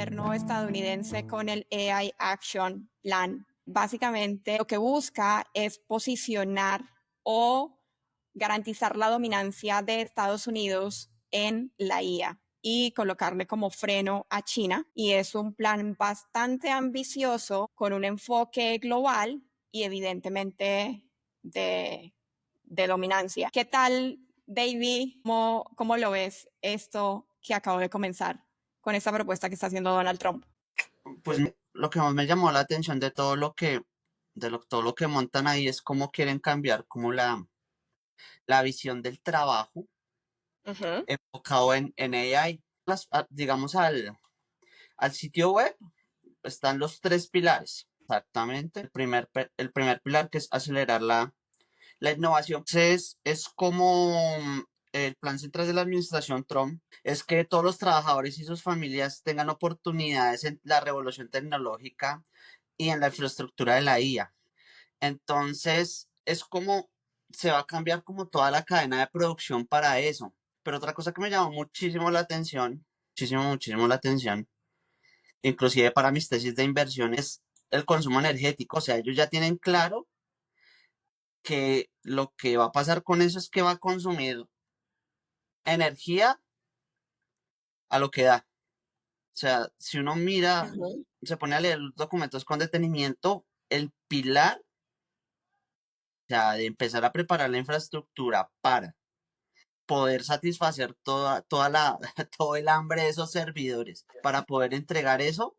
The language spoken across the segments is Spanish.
gobierno estadounidense con el AI Action Plan. Básicamente lo que busca es posicionar o garantizar la dominancia de Estados Unidos en la IA y colocarle como freno a China. Y es un plan bastante ambicioso con un enfoque global y evidentemente de dominancia. ¿Qué tal, David? ¿Cómo lo ves esto que acabo de comenzar con esta propuesta que está haciendo Donald Trump? Pues lo que más me llamó la atención de todo lo que montan ahí es cómo quieren cambiar como la visión del trabajo Ujú. enfocado en AI. Digamos al sitio web están los tres pilares. Exactamente. El primer pilar que es acelerar la innovación. Es como el plan central de la administración Trump es que todos los trabajadores y sus familias tengan oportunidades en la revolución tecnológica y en la infraestructura de la IA. Entonces, es como se va a cambiar como toda la cadena de producción para eso. Pero otra cosa que me llamó muchísimo la atención, muchísimo la atención, inclusive para mis tesis de inversión, es el consumo energético. O sea, ellos ya tienen claro que lo que va a pasar con eso es que va a consumir energía a lo que da. O sea, si uno mira, Ujú. se pone a leer los documentos con detenimiento, el pilar, o sea, de empezar a preparar la infraestructura para poder satisfacer todo el hambre de esos servidores, para poder entregar eso,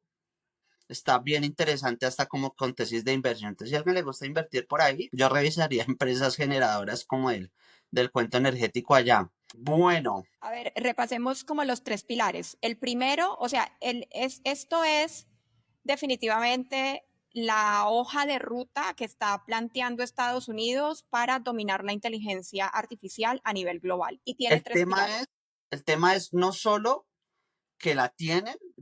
está bien interesante hasta como con tesis de inversión. Entonces, si a alguien le gusta invertir por ahí, yo revisaría empresas generadoras como del cuento energético allá. Bueno, A ver, repasemos como los tres pilares. El primero, o sea, esto es definitivamente la hoja de ruta que está planteando Estados Unidos para dominar la inteligencia artificial a nivel global. Y tiene el tres tema pilares. es, el tema es no solo que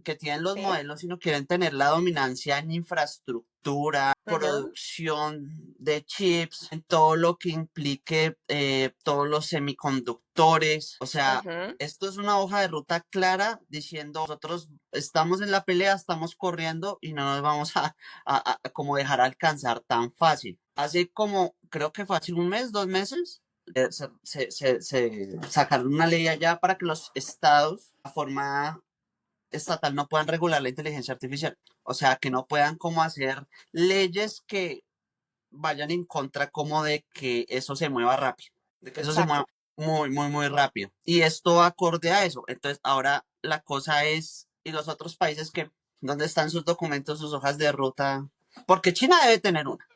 que tienen los ¿Sí? modelos, sino quieren tener la dominancia en infraestructura, Ujú. producción de chips, en todo lo que implique todos los semiconductores. O sea, Ujú. esto es una hoja de ruta clara diciendo nosotros estamos en la pelea, estamos corriendo y no nos vamos a como dejar alcanzar tan fácil. Hace como, creo que fácil un mes, 2 meses, se sacaron una ley allá para que los estados, a forma estatal, no puedan regular la inteligencia artificial. O sea, que no puedan como hacer leyes que vayan en contra como de que eso se mueva rápido, de que eso se Exacto. mueva muy rápido. Y esto acorde a eso. Entonces, ahora la cosa es, ¿y los otros países que, dónde están sus documentos, sus hojas de ruta? Porque China debe tener una,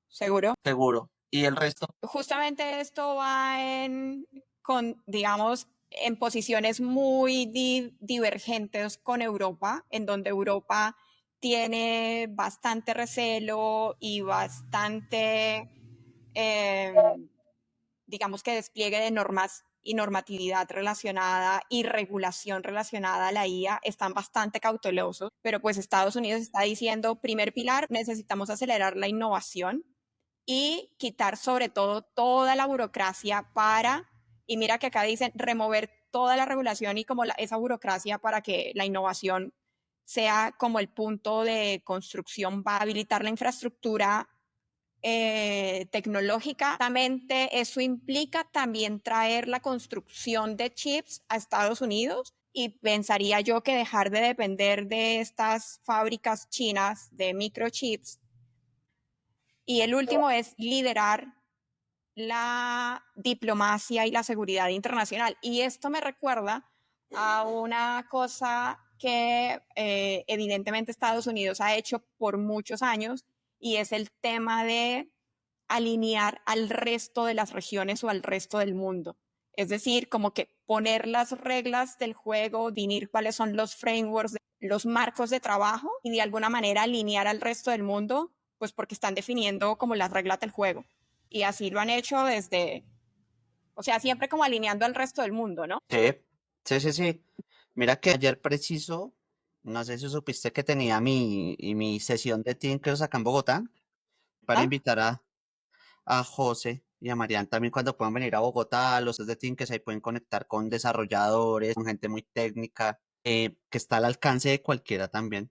¿Seguro? seguro. Y el resto, Justamente esto va digamos, en posiciones muy divergentes con Europa, en donde Europa tiene bastante recelo y bastante, eh, digamos que despliegue de normas y normatividad relacionada y regulación relacionada a la IA, están bastante cautelosos, pero pues Estados Unidos está diciendo, primer pilar, necesitamos acelerar la innovación y quitar sobre todo toda la burocracia y mira que acá dicen remover toda la regulación y como esa burocracia para que la innovación sea como el punto de construcción, va a habilitar la infraestructura tecnológica. Eso implica también traer la construcción de chips a Estados Unidos y pensaría yo que dejar de depender de estas fábricas chinas de microchips. Y el último es liderar la diplomacia y la seguridad internacional. Y esto me recuerda a una cosa que evidentemente Estados Unidos ha hecho por muchos años y es el tema de alinear al resto de las regiones o al resto del mundo. Es decir, como que poner las reglas del juego, definir cuáles son los frameworks, los marcos de trabajo y de alguna manera alinear al resto del mundo, pues porque están definiendo como las reglas del juego. Y así lo han hecho desde, o sea, siempre como alineando al resto del mundo, ¿no? sí, sí. Mira que ayer preciso, no sé si supiste que tenía mi sesión de Team Crews acá en Bogotá para ¿Ah? invitar a José y a Marian también cuando puedan venir a Bogotá, los de Team que se pueden conectar con desarrolladores, con gente muy técnica. que está al alcance de cualquiera también.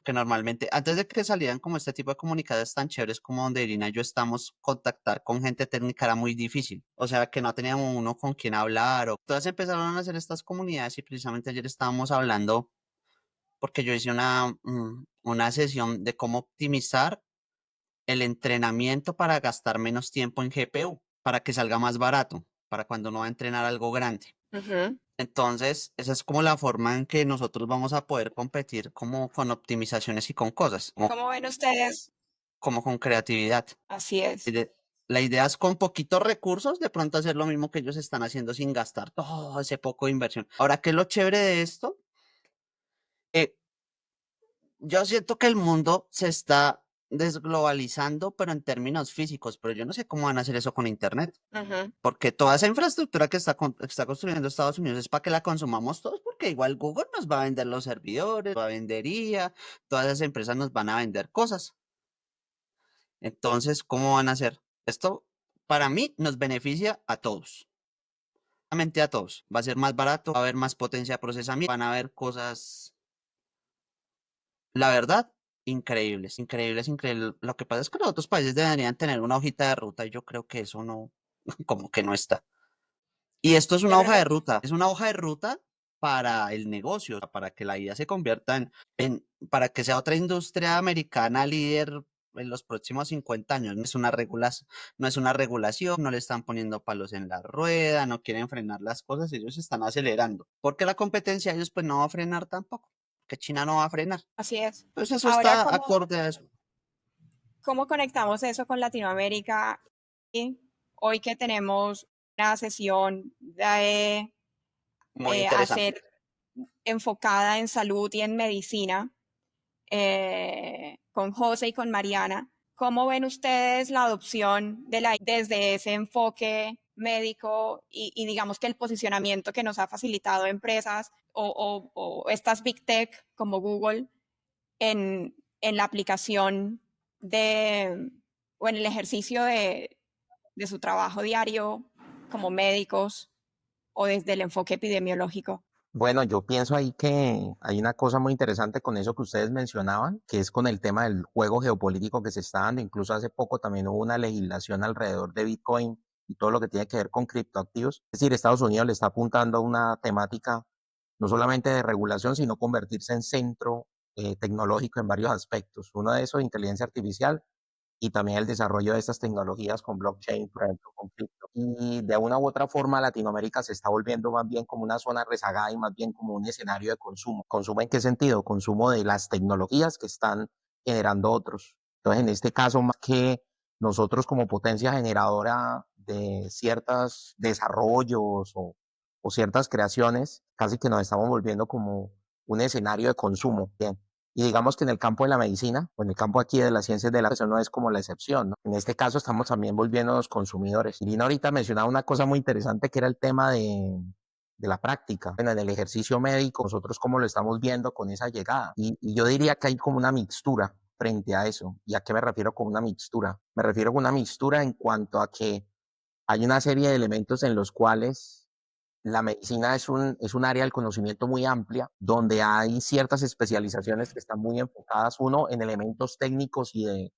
Que normalmente, antes de que salieran como este tipo de comunicados tan chéveres como donde Irina y yo estamos, contactar con gente técnica era muy difícil. O sea, que no teníamos uno con quien hablar. O todas empezaron a hacer estas comunidades y precisamente ayer estábamos hablando porque yo hice una sesión de cómo optimizar el entrenamiento para gastar menos tiempo en GPU, para que salga más barato, para cuando uno va a entrenar algo grande. Ujú. Entonces, esa es como la forma en que nosotros vamos a poder competir como con optimizaciones y con cosas, ¿Cómo ven ustedes? como con creatividad. Así es. ide- La idea es con poquitos recursos de pronto hacer lo mismo que ellos están haciendo sin gastar todo ese poco de inversión. Ahora, ¿qué es lo chévere de esto? Eh, yo siento que el mundo se está desglobalizando, pero en términos físicos, pero yo no sé cómo van a hacer eso con Internet. Ujú. Porque toda esa infraestructura que está construyendo Estados Unidos es para que la consumamos todos, porque igual Google nos va a vender los servidores, va a vender IA, todas esas empresas nos van a vender cosas. Entonces, ¿cómo van a hacer? Esto, para mí, nos beneficia a todos. Realmente a todos. Va a ser más barato, va a haber más potencia de procesamiento, van a haber cosas, la verdad, increíbles, increíbles, increíbles. Lo que pasa es que los otros países deberían tener una hojita de ruta y yo creo que eso no, como que no está. Y esto es Yo una creo hoja de que ruta, es una hoja de ruta para el negocio, o sea, para que la IA se convierta para que sea otra industria americana líder en los próximos 50 años. No es una regulación, no le están poniendo palos en la rueda, no quieren frenar las cosas, ellos están acelerando. Porque la competencia ellos pues no va a frenar tampoco, que China no va a frenar. así es. Entonces eso Ahora, está acorde a eso. ¿cómo conectamos eso con Latinoamérica? Y hoy que tenemos una sesión de Muy interesante. hacer enfocada en salud y en medicina con José y con Mariana, ¿cómo ven ustedes la adopción de desde ese enfoque médico y digamos que el posicionamiento que nos ha facilitado empresas o estas big tech como Google en la aplicación de, o en el ejercicio de su trabajo diario como médicos o desde el enfoque epidemiológico? Bueno, yo pienso ahí que hay una cosa muy interesante con eso que ustedes mencionaban, que es con el tema del juego geopolítico que se está dando. Incluso hace poco también hubo una legislación alrededor de Bitcoin y todo lo que tiene que ver con criptoactivos. Es decir, Estados Unidos le está apuntando a una temática no solamente de regulación, sino convertirse en centro tecnológico en varios aspectos. Uno de esos, inteligencia artificial, y también el desarrollo de estas tecnologías con blockchain, por ejemplo, con cripto. Y de una u otra forma, Latinoamérica se está volviendo más bien como una zona rezagada y más bien como un escenario de consumo. ¿Consumo en qué sentido? Consumo de las tecnologías que están generando otros. Entonces, en este caso, más que nosotros como potencia generadora de ciertos desarrollos o ciertas creaciones, casi que nos estamos volviendo como un escenario de consumo. Bien. Y digamos que en el campo de la medicina, o en el campo aquí de las ciencias de la salud, no es como la excepción, ¿no? En este caso estamos también volviéndonos consumidores. Irina ahorita mencionaba una cosa muy interesante que era el tema de la práctica. Bueno, en el ejercicio médico, nosotros cómo lo estamos viendo con esa llegada. Y yo diría que hay como una mixtura frente a eso. ¿Y a qué me refiero con una mixtura? Me refiero con una mixtura en cuanto a que hay una serie de elementos en los cuales la medicina es un área del conocimiento muy amplia, donde hay ciertas especializaciones que están muy enfocadas, uno, en elementos técnicos y de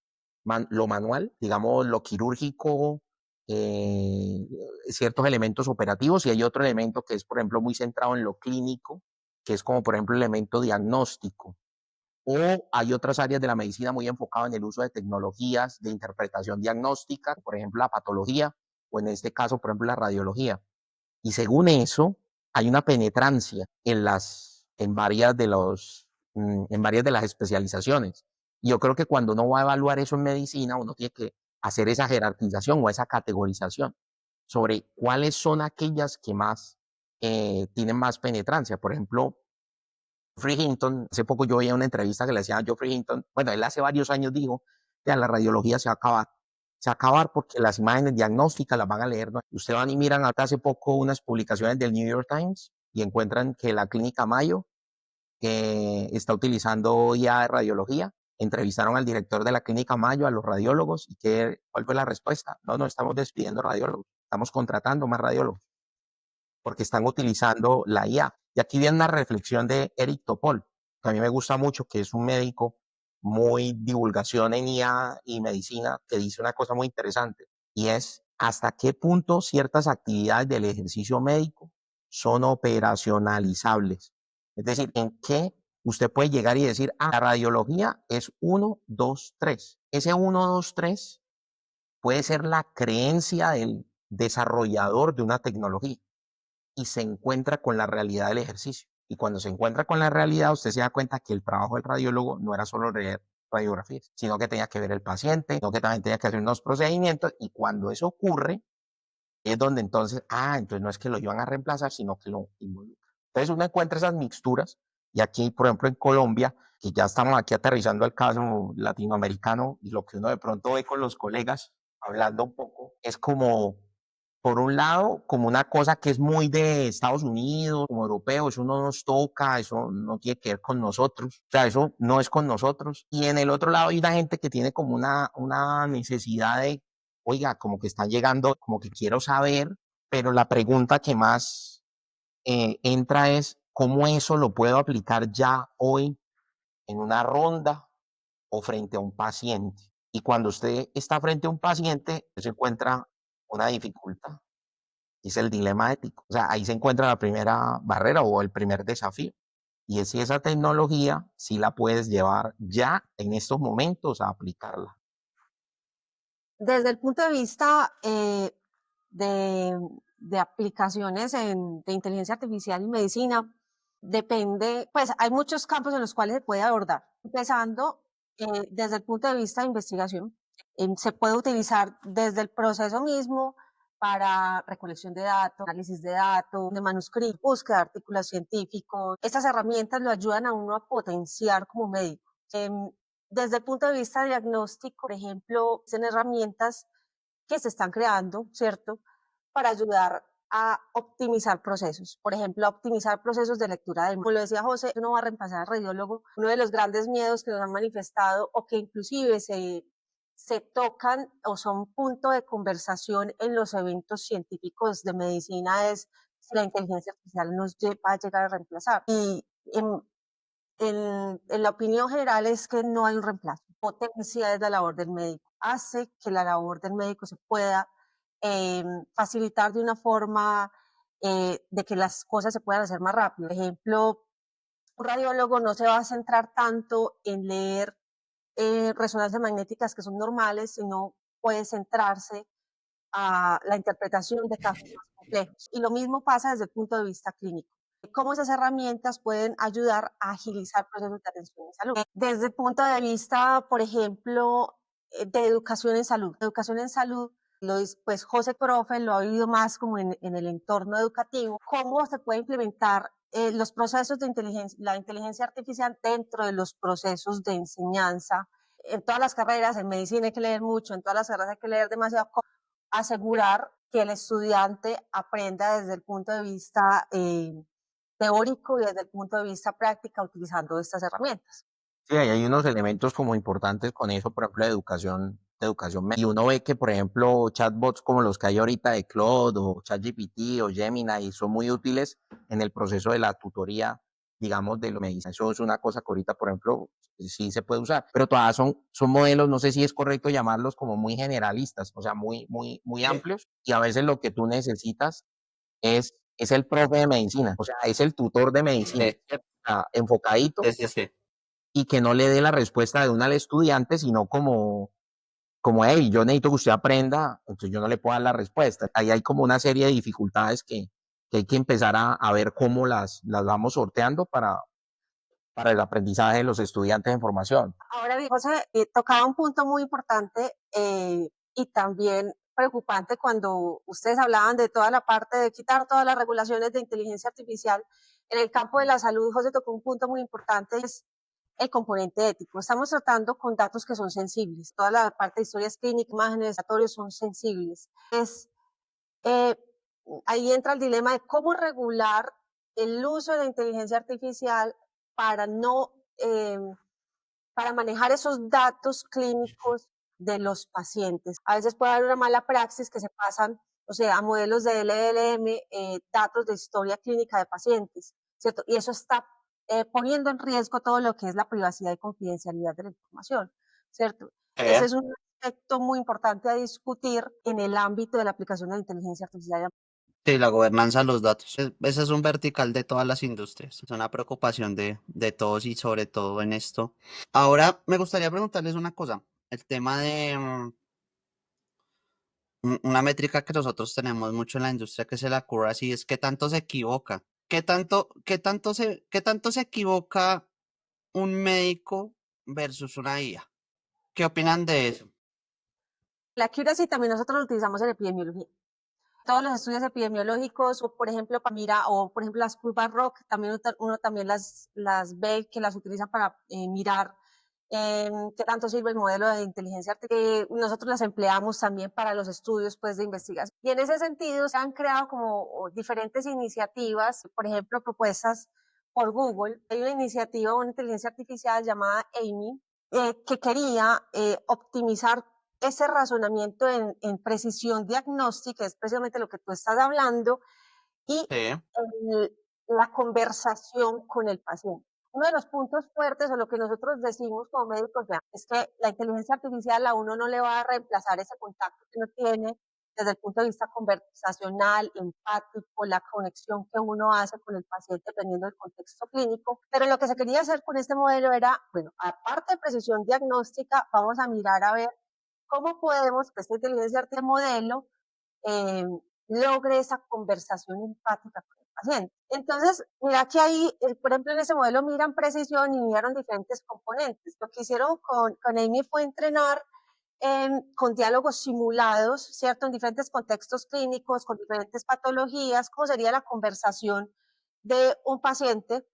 lo manual, digamos, lo quirúrgico, eh, ciertos elementos operativos, y hay otro elemento que es, por ejemplo, muy centrado en lo clínico, que es como, por ejemplo, el elemento diagnóstico. O hay otras áreas de la medicina muy enfocadas en el uso de tecnologías de interpretación diagnóstica, por ejemplo, la patología, o en este caso, por ejemplo, la radiología. Y según eso, hay una penetrancia en varias de las especializaciones. Y yo creo que cuando uno va a evaluar eso en medicina, uno tiene que hacer esa jerarquización o esa categorización sobre cuáles son aquellas que más tienen más penetrancia. Por ejemplo, Geoffrey Hinton, hace poco yo veía una entrevista que le hacía a Geoffrey Hinton, bueno, él hace varios años dijo que la radiología se va a acabar. Se va a acabar porque las imágenes diagnósticas las van a leer, ¿no? Ustedes van y miran hasta hace poco unas publicaciones del New York Times y encuentran que la clínica Mayo está utilizando ya radiología. Entrevistaron al director de la clínica Mayo, a los radiólogos, y ¿cuál fue la respuesta? No, no estamos despidiendo radiólogos, estamos contratando más radiólogos porque están utilizando la IA. Y aquí viene una reflexión de Eric Topol, que a mí me gusta mucho, que es un médico muy divulgación en IA y medicina, que dice una cosa muy interesante, y es hasta qué punto ciertas actividades del ejercicio médico son operacionalizables. Es decir, en qué usted puede llegar y decir, la radiología es 1, 2, 3. Ese 1, 2, 3 puede ser la creencia del desarrollador de una tecnología y se encuentra con la realidad del ejercicio. Y cuando se encuentra con la realidad, usted se da cuenta que el trabajo del radiólogo no era solo leer radiografías, sino que tenía que ver el paciente, sino que también tenía que hacer unos procedimientos. Y cuando eso ocurre, es donde entonces, entonces no es que lo iban a reemplazar, sino que lo involucran. Entonces uno encuentra esas mixturas. Y aquí, por ejemplo, en Colombia, que ya estamos aquí aterrizando al caso latinoamericano, y lo que uno de pronto ve con los colegas hablando un poco, es como por un lado, como una cosa que es muy de Estados Unidos, como europeo, eso no nos toca, eso no tiene que ver con nosotros, o sea, eso no es con nosotros. Y en el otro lado hay una gente que tiene como una necesidad de, oiga, como que están llegando, como que quiero saber, pero la pregunta que más entra es, ¿cómo eso lo puedo aplicar ya hoy en una ronda o frente a un paciente? Y cuando usted está frente a un paciente, se encuentra una dificultad, es el dilema ético. O sea, ahí se encuentra la primera barrera o el primer desafío. Y es si esa tecnología sí la puedes llevar ya en estos momentos a aplicarla. Desde el punto de vista de, de aplicaciones de inteligencia artificial y medicina, depende, pues hay muchos campos en los cuales se puede abordar. Empezando desde el punto de vista de investigación, se puede utilizar desde el proceso mismo para recolección de datos, análisis de datos, de manuscritos, búsqueda de artículos científicos. Estas herramientas lo ayudan a uno a potenciar como médico. Desde el punto de vista diagnóstico, por ejemplo, son herramientas que se están creando, ¿cierto? Para ayudar a optimizar procesos. Por ejemplo, a optimizar procesos de lectura de, como lo decía José, no va a reemplazar al radiólogo. Uno de los grandes miedos que nos han manifestado o que inclusive se tocan o son punto de conversación en los eventos científicos de medicina es si la inteligencia artificial nos va a llegar a reemplazar. Y en la opinión general es que no hay un reemplazo. Potencia es la labor del médico. Hace que la labor del médico se pueda facilitar de una forma de que las cosas se puedan hacer más rápido. Por ejemplo, un radiólogo no se va a centrar tanto en leer resonancias magnéticas que son normales, sino puede centrarse a la interpretación de casos más complejos. Y lo mismo pasa desde el punto de vista clínico. Cómo esas herramientas pueden ayudar a agilizar procesos de atención en salud. Desde el punto de vista, por ejemplo, de educación en salud. Educación en salud, pues José Profe lo ha vivido más como en el entorno educativo. Cómo se puede implementar los procesos de la inteligencia artificial dentro de los procesos de enseñanza. En todas las carreras, en medicina hay que leer mucho, en todas las carreras hay que leer demasiado. Asegurar que el estudiante aprenda desde el punto de vista teórico y desde el punto de vista práctica utilizando estas herramientas. Sí, ahí hay unos elementos como importantes con eso, por ejemplo, de educación. Y uno ve que, por ejemplo, chatbots como los que hay ahorita de Claude o ChatGPT o Gemini son muy útiles en el proceso de la tutoría, digamos, de la medicina. Eso es una cosa que ahorita, por ejemplo, sí se puede usar, pero todas son modelos, no sé si es correcto llamarlos como muy generalistas, o sea, muy amplios, y a veces lo que tú necesitas es el profe de medicina, o sea, es el tutor de medicina, enfocadito, Sí. y que no le dé la respuesta de una al estudiante, sino como, hey, yo necesito que usted aprenda, entonces yo no le puedo dar la respuesta. Ahí hay como una serie de dificultades que hay que empezar a ver cómo las vamos sorteando para el aprendizaje de los estudiantes en formación. Ahora bien, José, tocaba un punto muy importante y también preocupante cuando ustedes hablaban de toda la parte de quitar todas las regulaciones de inteligencia artificial. En el campo de la salud, José tocó un punto muy importante, es el componente ético. Estamos tratando con datos que son sensibles. Toda la parte de historias clínicas, imágenes, laboratorios son sensibles. Eh, Ahí entra el dilema de cómo regular el uso de la inteligencia artificial para no, para manejar esos datos clínicos de los pacientes. A veces puede haber una mala praxis que se pasan, o sea, a modelos de LLM, datos de historia clínica de pacientes. ¿cierto? Y eso está poniendo en riesgo todo lo que es la privacidad y confidencialidad de la información, ¿cierto? Ese es un aspecto muy importante a discutir en el ámbito de la aplicación de la inteligencia artificial. Sí, la gobernanza de los datos. Ese es un vertical de todas las industrias. Es una preocupación de todos y sobre todo en esto. Ahora me gustaría preguntarles una cosa. El tema de una métrica que nosotros tenemos mucho en la industria que es el accuracy, es qué tanto se equivoca. ¿Qué tanto se equivoca un médico versus una IA? ¿Qué opinan de eso? La accuracy también nosotros lo utilizamos en epidemiología. Todos los estudios epidemiológicos, o por ejemplo, o por ejemplo las curvas ROC, también uno también las ve que las utilizan para mirar qué tanto sirve el modelo de inteligencia artificial. Nosotros las empleamos también para los estudios pues, de investigación. Y en ese sentido se han creado como diferentes iniciativas, por ejemplo, propuestas por Google. Hay una iniciativa, una inteligencia artificial llamada Amy, que quería optimizar ese razonamiento en precisión diagnóstica, es precisamente lo que tú estás hablando, y Sí, la conversación con el paciente. Uno de los puntos fuertes o lo que nosotros decimos como médicos ya, es que la inteligencia artificial a uno no le va a reemplazar ese contacto que uno tiene desde el punto de vista conversacional, empático, la conexión que uno hace con el paciente dependiendo del contexto clínico. Pero lo que se quería hacer con este modelo era, bueno, aparte de precisión diagnóstica, vamos a mirar a ver cómo podemos que esta inteligencia artificial modelo eh, logre esa conversación empática con el paciente. Entonces, mira que ahí, por ejemplo, en ese modelo miran precisión y miraron diferentes componentes. Lo que hicieron con Amy fue entrenar con diálogos simulados, ¿cierto? En diferentes contextos clínicos, con diferentes patologías, cómo sería la conversación de un paciente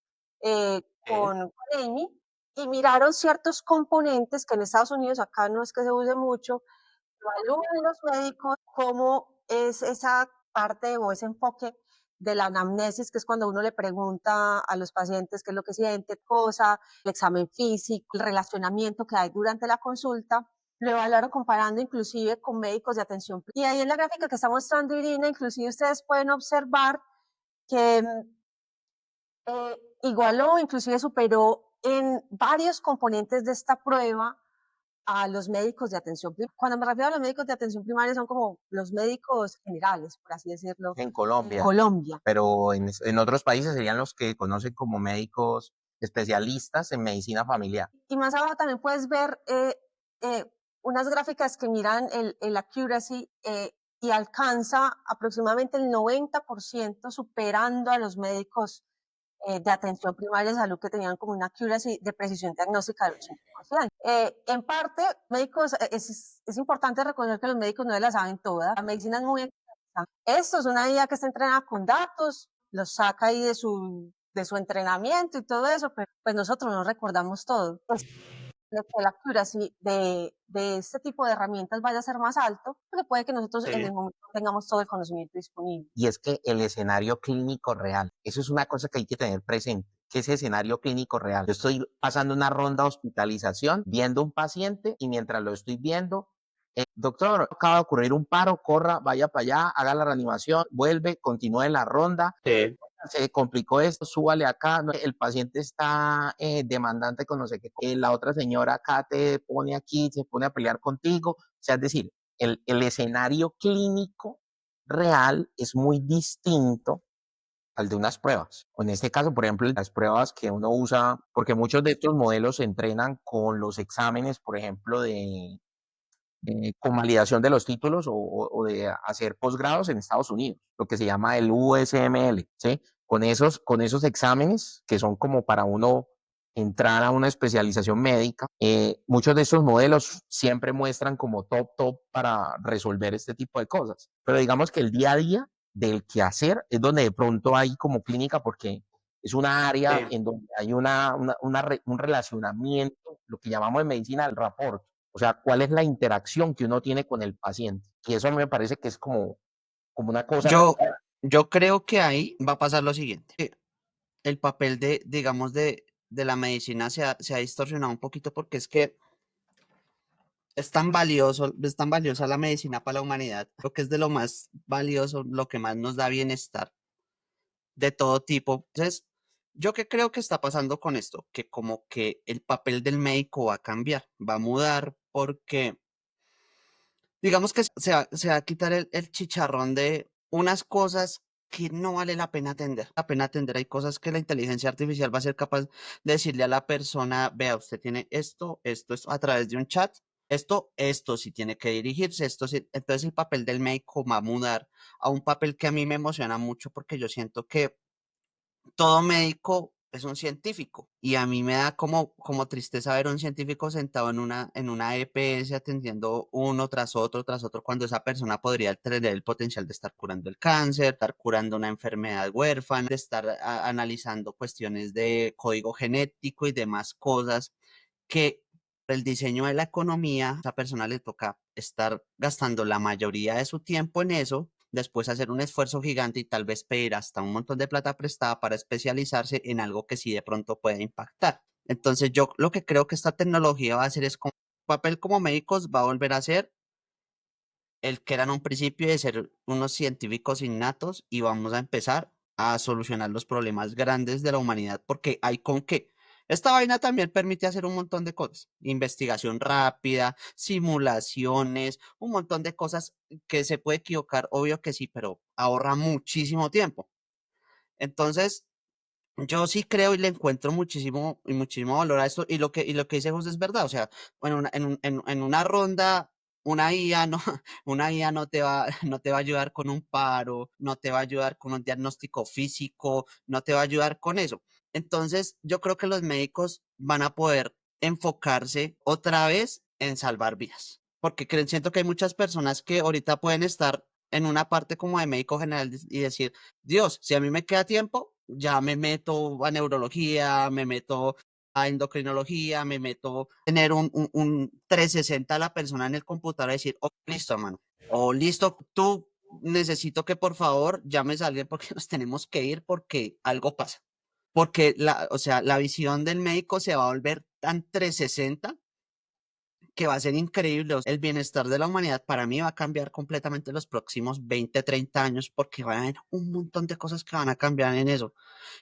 con Amy, y miraron ciertos componentes que en Estados Unidos, acá no es que se use mucho, evalúan los médicos cómo es esa parte o ese enfoque de la anamnesis, que es cuando uno le pregunta a los pacientes qué es lo que siente, cosa, el examen físico, el relacionamiento que hay durante la consulta. Lo evaluaron comparando inclusive con médicos de atención. Y ahí en la gráfica que está mostrando Irina, inclusive ustedes pueden observar que igualó, inclusive superó en varios componentes de esta prueba a los médicos de atención primaria. Cuando me refiero a los médicos de atención primaria son como los médicos generales, por así decirlo, En en Colombia, Colombia. pero en otros países serían los que conocen como médicos especialistas en medicina familiar. Y más abajo también puedes ver unas gráficas que miran el accuracy y alcanza aproximadamente el 90% superando a los médicos de atención primaria de salud que tenían como una accuracy de precisión diagnóstica del 80%. En parte, médicos, es importante reconocer que los médicos no la saben todas. La medicina es muy extensa. Esto es una IA que está entrenada con datos, los saca ahí de su entrenamiento y todo eso, pero pues nosotros no recordamos todo. Pues, que la accuracy de este tipo de herramientas vaya a ser más alto, porque puede que nosotros en el momento tengamos todo el conocimiento disponible. Y es que el escenario clínico real, eso es una cosa que hay que tener presente, que ese escenario clínico real. Yo estoy pasando una ronda de hospitalización, viendo un paciente y mientras lo estoy viendo, doctor, acaba de ocurrir un paro, corra, vaya para allá, haga la reanimación, vuelve, continúe la ronda. sí, Se complicó esto, súbale acá, no, el paciente está demandante con no sé qué, la otra señora acá te pone aquí, se pone a pelear contigo, o sea, es decir, el escenario clínico real es muy distinto al de unas pruebas. En este caso, por ejemplo, las pruebas que uno usa, porque muchos de estos modelos se entrenan con los exámenes, por ejemplo, de convalidación de los títulos o de hacer posgrados en Estados Unidos, lo que se llama el USML, ¿sí? Con esos exámenes que son como para uno entrar a una especialización médica, muchos de estos modelos siempre muestran como top para resolver este tipo de cosas. Pero digamos que el día a día del quehacer es donde de pronto hay como clínica porque es una área sí. en donde hay un relacionamiento, lo que llamamos en medicina el rapport. O sea, cuál es la interacción que uno tiene con el paciente. Y eso a mí me parece que es como una cosa. Yo creo que ahí va a pasar lo siguiente. El papel digamos, de la medicina se ha distorsionado un poquito porque es que es tan valiosa la medicina para la humanidad. Creo que es de lo más valioso, lo que más nos da bienestar de todo tipo. Entonces, ¿Yo qué creo que está pasando con esto? Que como que el papel del médico va a cambiar, va a mudar porque digamos que se va a quitar el chicharrón de unas cosas que no vale la pena atender. La pena atender. Hay cosas que la inteligencia artificial va a ser capaz de decirle a la persona, vea, usted tiene esto, a través de un chat. Esto sí tiene que dirigirse, esto sí. Entonces el papel del médico va a mudar a un papel que a mí me emociona mucho porque yo siento que todo médico es un científico y a mí me da como tristeza ver a un científico sentado en una EPS atendiendo uno tras otro, cuando esa persona podría tener el potencial de estar curando el cáncer, estar curando una enfermedad huérfana, de estar analizando cuestiones de código genético y demás cosas que el diseño de la economía, a esa persona le toca estar gastando la mayoría de su tiempo en eso, después hacer un esfuerzo gigante y tal vez pedir hasta un montón de plata prestada para especializarse en algo que sí de pronto puede impactar. Entonces yo lo que creo que esta tecnología va a hacer es como papel como médicos va a volver a ser el que eran un principio de ser unos científicos innatos y vamos a empezar a solucionar los problemas grandes de la humanidad porque hay con qué. Esta vaina también permite hacer un montón de cosas, investigación rápida, simulaciones, un montón de cosas que se puede equivocar, obvio que sí, pero ahorra muchísimo tiempo. Entonces, yo sí creo y le encuentro muchísimo y muchísimo valor a esto y lo que dice José es verdad, o sea, bueno, en una ronda, una IA no, una IA no te va, no te va a ayudar con un paro, no te va a ayudar con un diagnóstico físico, no te va a ayudar con eso. Entonces, yo creo que los médicos van a poder enfocarse otra vez en salvar vidas, porque siento que hay muchas personas que ahorita pueden estar en una parte como de médico general y decir, Dios, si a mí me queda tiempo, ya me meto a neurología, me meto a endocrinología, me meto a tener un 360 a la persona en el computador y decir, oh, listo, hermano, o listo, tú necesito que por favor llames a alguien porque nos tenemos que ir porque algo pasa. Porque o sea, la visión del médico se va a volver tan 360 que va a ser increíble. O sea, el bienestar de la humanidad para mí va a cambiar completamente los próximos 20, 30 años porque van a haber un montón de cosas que van a cambiar en eso.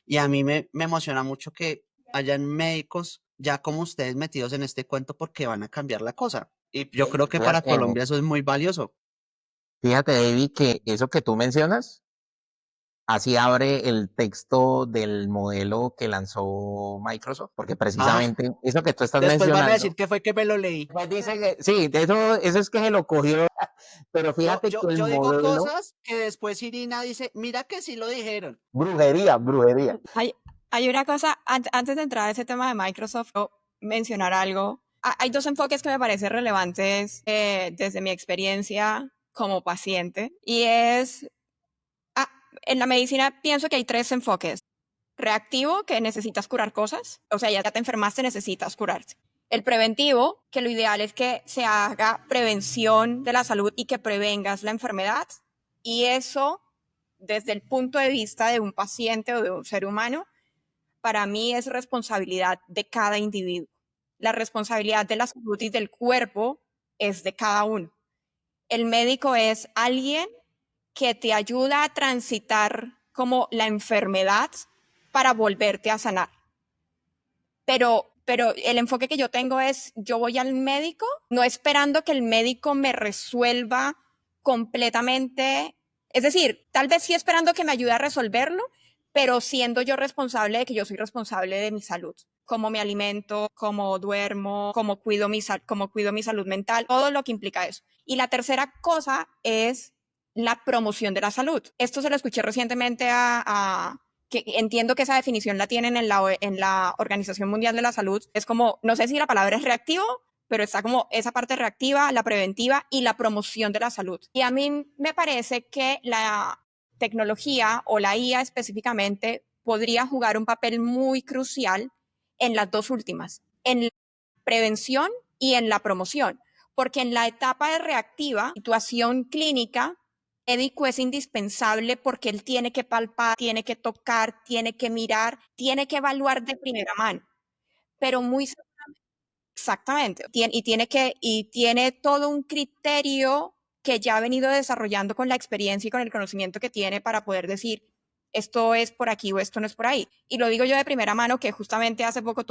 Y a mí me emociona mucho que hayan médicos ya como ustedes metidos en este cuento porque van a cambiar la cosa. Y yo creo que para Fíjate, Colombia eso es muy valioso. fíjate, David, que eso que tú mencionas, así abre el texto del modelo que lanzó Microsoft, porque Ah, precisamente eso que tú estás después van a decir mencionando, que fue que me lo leí. pues dice que, sí, de eso es que se lo cogió, pero Yo, fíjate yo, que el yo digo modelo, cosas que después Irina dice, mira que sí lo dijeron. brujería, brujería. Hay una cosa, antes de entrar a ese tema de Microsoft, quiero mencionar algo. Hay dos enfoques que me parecen relevantes desde mi experiencia como paciente y es, ah, en la medicina pienso que hay tres enfoques. Reactivo, que necesitas curar cosas, o sea, ya te enfermaste, necesitas curarte. El preventivo, que lo ideal es que se haga prevención de la salud y que prevengas la enfermedad. Y eso, desde el punto de vista de un paciente o de un ser humano, para mí es responsabilidad de cada individuo. La responsabilidad de la salud y del cuerpo es de cada uno. El médico es alguien que te ayuda a transitar como la enfermedad para volverte a sanar. Pero el enfoque que yo tengo es, yo voy al médico, no esperando que el médico me resuelva completamente, es decir, tal vez sí esperando que me ayude a resolverlo, pero siendo yo responsable de que yo soy responsable de mi salud, cómo me alimento, cómo duermo, cómo cuido mi salud mental, todo lo que implica eso. Y la tercera cosa es la promoción de la salud. Esto se lo escuché recientemente que entiendo que esa definición la tienen en la Organización Mundial de la Salud. Es como, no sé si la palabra es reactivo, pero está como esa parte reactiva, la preventiva y la promoción de la salud. Y a mí me parece que la tecnología o la IA específicamente podría jugar un papel muy crucial en las dos últimas, en la prevención y en la promoción, porque en la etapa de reactiva, situación clínica, médico es indispensable porque él tiene que palpar, tiene que tocar, tiene que mirar, tiene que evaluar de primera mano, pero muy exactamente, y tiene todo un criterio que ya ha venido desarrollando con la experiencia y con el conocimiento que tiene para poder decir, esto es por aquí o esto no es por ahí. Y lo digo yo de primera mano, que justamente hace poco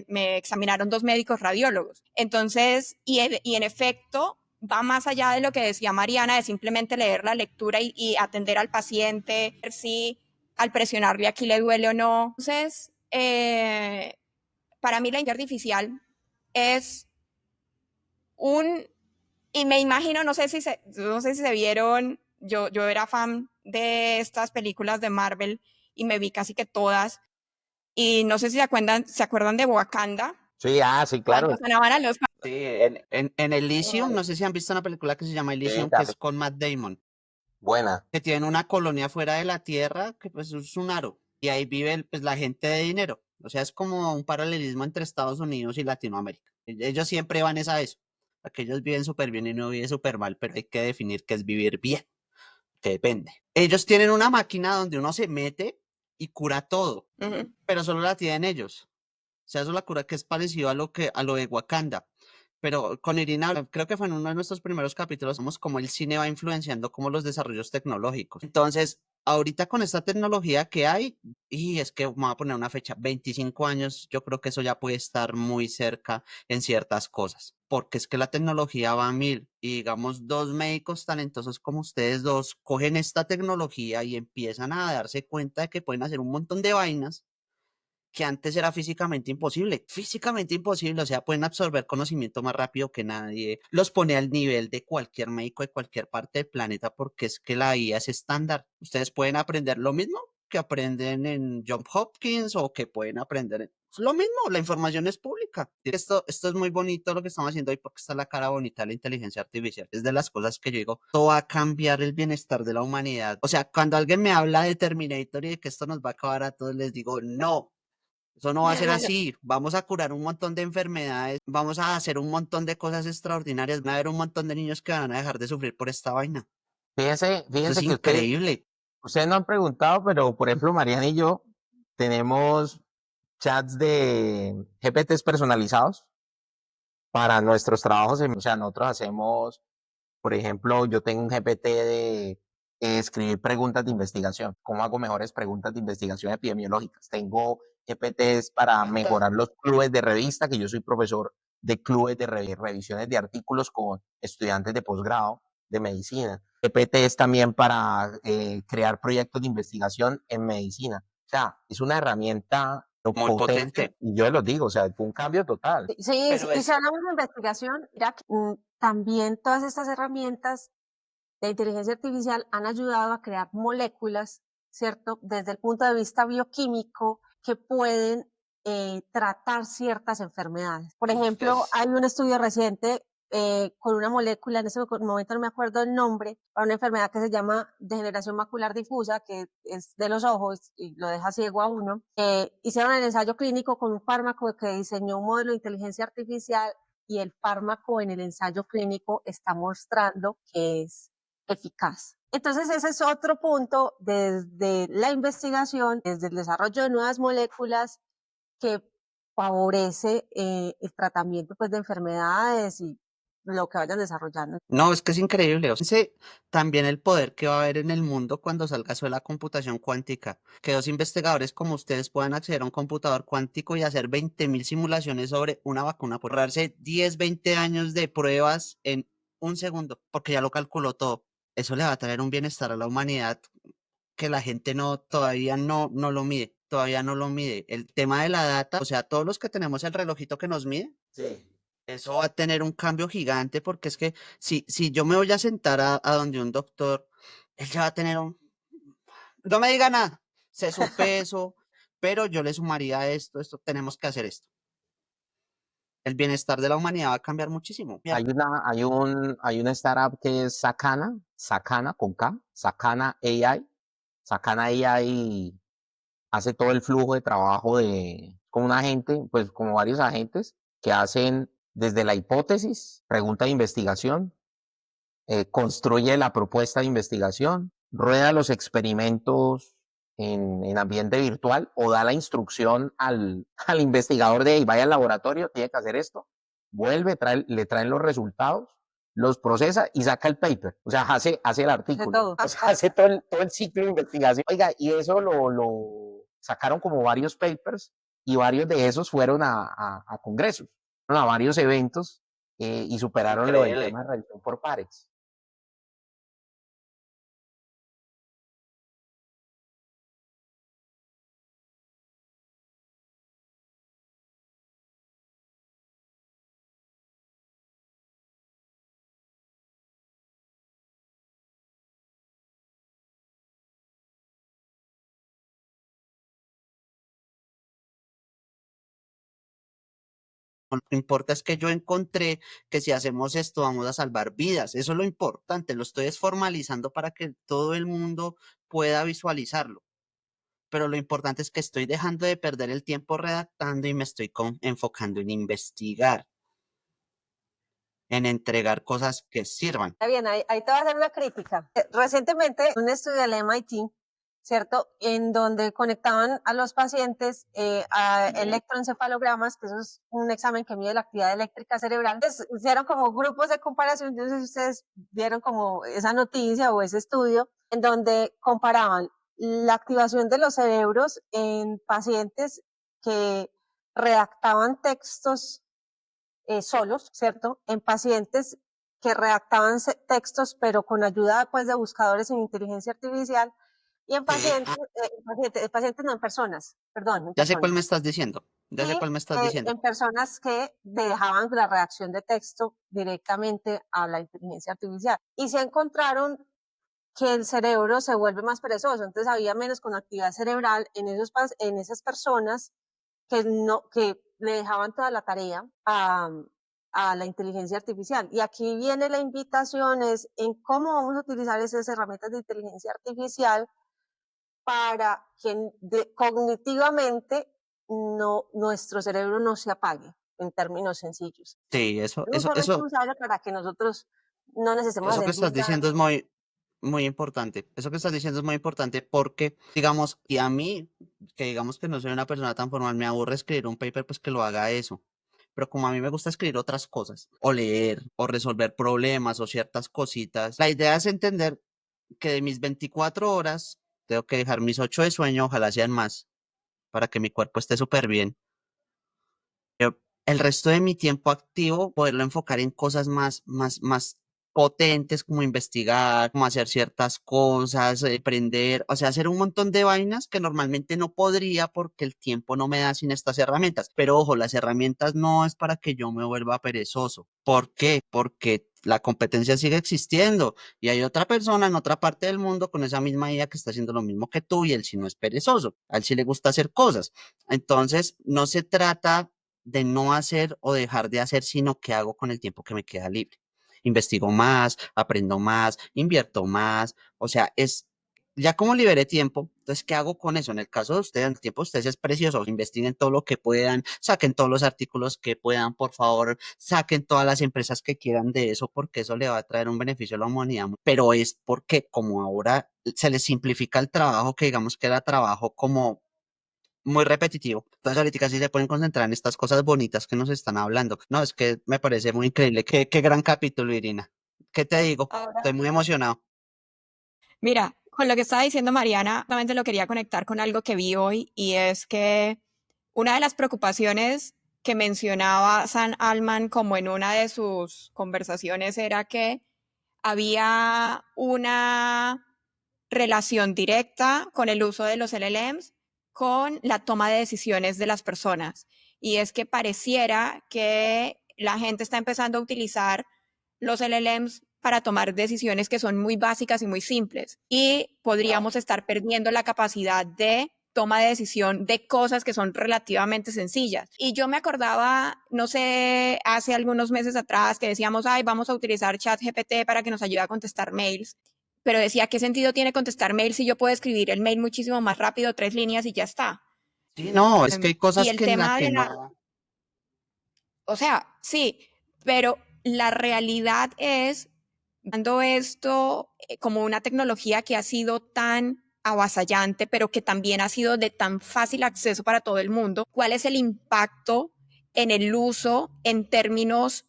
me examinaron 2 médicos radiólogos. Entonces, y en efecto, va más allá de lo que decía Mariana, de simplemente leer la lectura y atender al paciente, ver si al presionarle aquí le duele o no. Entonces, para mí la inteligencia artificial es y me imagino, no sé si se vieron, yo era fan de estas películas de Marvel y me vi casi que todas, y no sé si se acuerdan de Wakanda, Sí, sí, claro. cuando sonaban a los... Sí, en Elysium, no sé si han visto una película que se llama Elysium, que también. es con Matt Damon, Buena. que tienen una colonia fuera de la Tierra, que pues es un aro, y ahí vive pues la gente de dinero. O sea, es como un paralelismo entre Estados Unidos y Latinoamérica. Ellos siempre van a eso, a que ellos viven súper bien y no viven súper mal, pero hay que definir qué es vivir bien, que depende. Ellos tienen una máquina donde uno se mete y cura todo, pero solo la tienen ellos. O sea, eso es la cura que es parecido a lo de Wakanda. Pero con Irina, creo que fue en uno de nuestros primeros capítulos, vemos cómo el cine va influenciando como los desarrollos tecnológicos. Entonces, ahorita con esta tecnología que hay, y es que vamos a poner una fecha, 25 años, yo creo que eso ya puede estar muy cerca en ciertas cosas, porque es que la tecnología va a mil, y digamos, 2 médicos talentosos como ustedes dos cogen esta tecnología y empiezan a darse cuenta de que pueden hacer un montón de vainas que antes era físicamente imposible, o sea, pueden absorber conocimiento más rápido que nadie, los pone al nivel de cualquier médico de cualquier parte del planeta porque es que la IA es estándar. Ustedes pueden aprender lo mismo que aprenden en Johns Hopkins o que pueden aprender es lo mismo, la información es pública. Esto es muy bonito lo que estamos haciendo hoy porque está la cara bonita de la inteligencia artificial. Es de las cosas que yo digo, todo va a cambiar el bienestar de la humanidad. O sea, cuando alguien me habla de Terminator y de que esto nos va a acabar a todos, les digo, no, eso no va a ser así. Vamos a curar un montón de enfermedades, vamos a hacer un montón de cosas extraordinarias, van a haber un montón de niños que van a dejar de sufrir por esta vaina. Fíjense, Eso es que increíble. ustedes no han preguntado, pero por ejemplo, Mariana y yo tenemos chats de GPTs personalizados para nuestros trabajos. O sea, nosotros hacemos, por ejemplo, yo tengo un GPT de escribir preguntas de investigación. ¿Cómo hago mejores preguntas de investigación epidemiológicas? Tengo GPTs para mejorar los clubes de revista, que yo soy profesor de clubes de revisiones de artículos con estudiantes de posgrado de medicina. GPTs también para crear proyectos de investigación en medicina. O sea, es una herramienta Muy potente. y yo les digo, o sea, fue un cambio total. Sí, Pero y si es, hablamos de investigación, mira que, también todas estas herramientas de inteligencia artificial han ayudado a crear moléculas, ¿cierto? Desde el punto de vista bioquímico que pueden tratar ciertas enfermedades. Por ejemplo, hay un estudio reciente con una molécula, en ese momento no me acuerdo el nombre, para una enfermedad que se llama degeneración macular difusa, que es de los ojos y lo deja ciego a uno. Hicieron el ensayo clínico con un fármaco que diseñó un modelo de inteligencia artificial y el fármaco en el ensayo clínico está mostrando que es eficaz. Entonces ese es otro punto desde la investigación, desde el desarrollo de nuevas moléculas que favorece el tratamiento pues, de enfermedades y lo que vayan desarrollando. no, es que es increíble. O sea, también el poder que va a haber en el mundo cuando salga eso de la computación cuántica. Que 2 investigadores como ustedes puedan acceder a un computador cuántico y hacer 20.000 simulaciones sobre una vacuna, por ahorrarse 10, 20 años de pruebas en un segundo, porque ya lo calculó todo. Eso le va a traer un bienestar a la humanidad que la gente todavía no lo mide, todavía no lo mide. El tema de la data, o sea, todos los que tenemos el relojito que nos mide, Sí. eso va a tener un cambio gigante porque es que si yo me voy a sentar a donde un doctor, él ya va a tener no me diga nada, sé su peso, pero yo le sumaría esto, tenemos que hacer esto. El bienestar de la humanidad va a cambiar muchísimo. Hay una startup que es Sakana con K, Sakana AI. Sakana AI hace todo el flujo de trabajo con un agente, pues como varios agentes que hacen desde la hipótesis, pregunta de investigación, construye la propuesta de investigación, rueda los experimentos en ambiente virtual o da la instrucción al investigador de, vaya al laboratorio, tiene que hacer esto, vuelve, le traen los resultados los procesa y saca el paper, o sea, hace el artículo, todo. o sea, hace todo el ciclo de investigación. Oiga, y eso lo sacaron como varios papers y varios de esos fueron a congresos, fueron a varios eventos y superaron lo del Increíble. tema de revisión por pares. Lo que importa es que yo encontré que si hacemos esto vamos a salvar vidas. Eso es lo importante. Lo estoy formalizando para que todo el mundo pueda visualizarlo. Pero lo importante es que estoy dejando de perder el tiempo redactando y me estoy enfocando en investigar, en entregar cosas que sirvan. Está bien, ahí te voy a hacer una crítica. Recientemente, un estudio del MIT, ¿cierto? En donde conectaban a los pacientes a electroencefalogramas, que eso es un examen que mide la actividad eléctrica cerebral. Entonces, hicieron como grupos de comparación, yo no sé si ustedes vieron como esa noticia o ese estudio, en donde comparaban la activación de los cerebros en pacientes que redactaban textos solos, ¿cierto? En pacientes que redactaban textos, pero con ayuda pues, de buscadores en inteligencia artificial, y en pacientes no, en personas, perdón. En Ya sé cuál personas. me estás diciendo. Ya sé Y cuál me estás diciendo. en personas que dejaban la redacción de texto directamente a la inteligencia artificial. Y se encontraron que el cerebro se vuelve más perezoso, entonces había menos conectividad cerebral en esas personas que le dejaban toda la tarea a la inteligencia artificial. Y aquí viene la invitación es en cómo vamos a utilizar esas herramientas de inteligencia artificial para que cognitivamente nuestro cerebro no se apague, en términos sencillos. Sí, Debemos ser responsables para que nosotros no necesitemos eso que hacer estás diciendo es muy importante. Eso que estás diciendo es muy importante porque, digamos, y a mí, que digamos que no soy una persona tan formal, me aburre escribir un paper, pues que lo haga eso. Pero como a mí me gusta escribir otras cosas, o leer, o resolver problemas, o ciertas cositas, la idea es entender que de mis 24 horas, tengo que dejar mis 8 de sueño, ojalá sean más, para que mi cuerpo esté súper bien. El resto de mi tiempo activo, poderlo enfocar en cosas más potentes, como investigar, como hacer ciertas cosas, aprender, o sea, hacer un montón de vainas que normalmente no podría porque el tiempo no me da sin estas herramientas. Pero ojo, las herramientas no es para que yo me vuelva perezoso. ¿Por qué? Porque la competencia sigue existiendo y hay otra persona en otra parte del mundo con esa misma idea que está haciendo lo mismo que tú y él sí no es perezoso, a él sí le gusta hacer cosas. Entonces, no se trata de no hacer o dejar de hacer, sino qué hago con el tiempo que me queda libre. Investigo más, aprendo más, invierto más, o sea, ya como liberé tiempo, entonces, ¿qué hago con eso? En el caso de ustedes, el tiempo de ustedes es precioso, investiguen todo lo que puedan, saquen todos los artículos que puedan, por favor, saquen todas las empresas que quieran de eso, porque eso le va a traer un beneficio a la humanidad, pero es porque como ahora se les simplifica el trabajo, que digamos que era trabajo como muy repetitivo. Entonces ahorita sí se pueden concentrar en estas cosas bonitas que nos están hablando. No, es que me parece muy increíble. Qué gran capítulo, Irina. ¿Qué te digo? Ahora, Estoy muy emocionado. mira, con lo que estaba diciendo Mariana, solamente lo quería conectar con algo que vi hoy y es que una de las preocupaciones que mencionaba Sam Altman como en una de sus conversaciones era que había una relación directa con el uso de los LLMs con la toma de decisiones de las personas. Y es que pareciera que la gente está empezando a utilizar los LLMs para tomar decisiones que son muy básicas y muy simples. Y podríamos estar perdiendo la capacidad de toma de decisión de cosas que son relativamente sencillas. Y yo me acordaba, no sé, hace algunos meses atrás que decíamos, ay, vamos a utilizar ChatGPT para que nos ayude a contestar mails. Pero decía, ¿qué sentido tiene contestar mails si yo puedo escribir el mail muchísimo más rápido, 3 líneas y ya está? Sí, no, es que hay Y cosas el que en la tema que de no. o sea, sí, pero la realidad es, dando esto como una tecnología que ha sido tan avasallante, pero que también ha sido de tan fácil acceso para todo el mundo, ¿cuál es el impacto en el uso en términos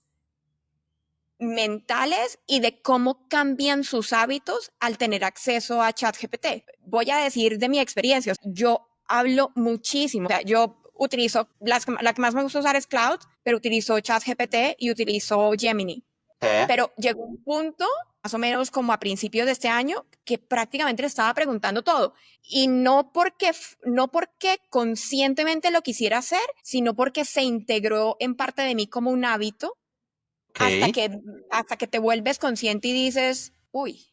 mentales y de cómo cambian sus hábitos al tener acceso a ChatGPT. Voy a decir de mi experiencia, yo hablo muchísimo, o sea, yo utilizo, la que más me gusta usar es Cloud, pero utilizo ChatGPT y utilizo Gemini. Pero llegó un punto, más o menos como a principios de este año, que prácticamente le estaba preguntando todo. Y no porque conscientemente lo quisiera hacer, sino porque se integró en parte de mí como un hábito hasta Ok, que te vuelves consciente y dices, uy,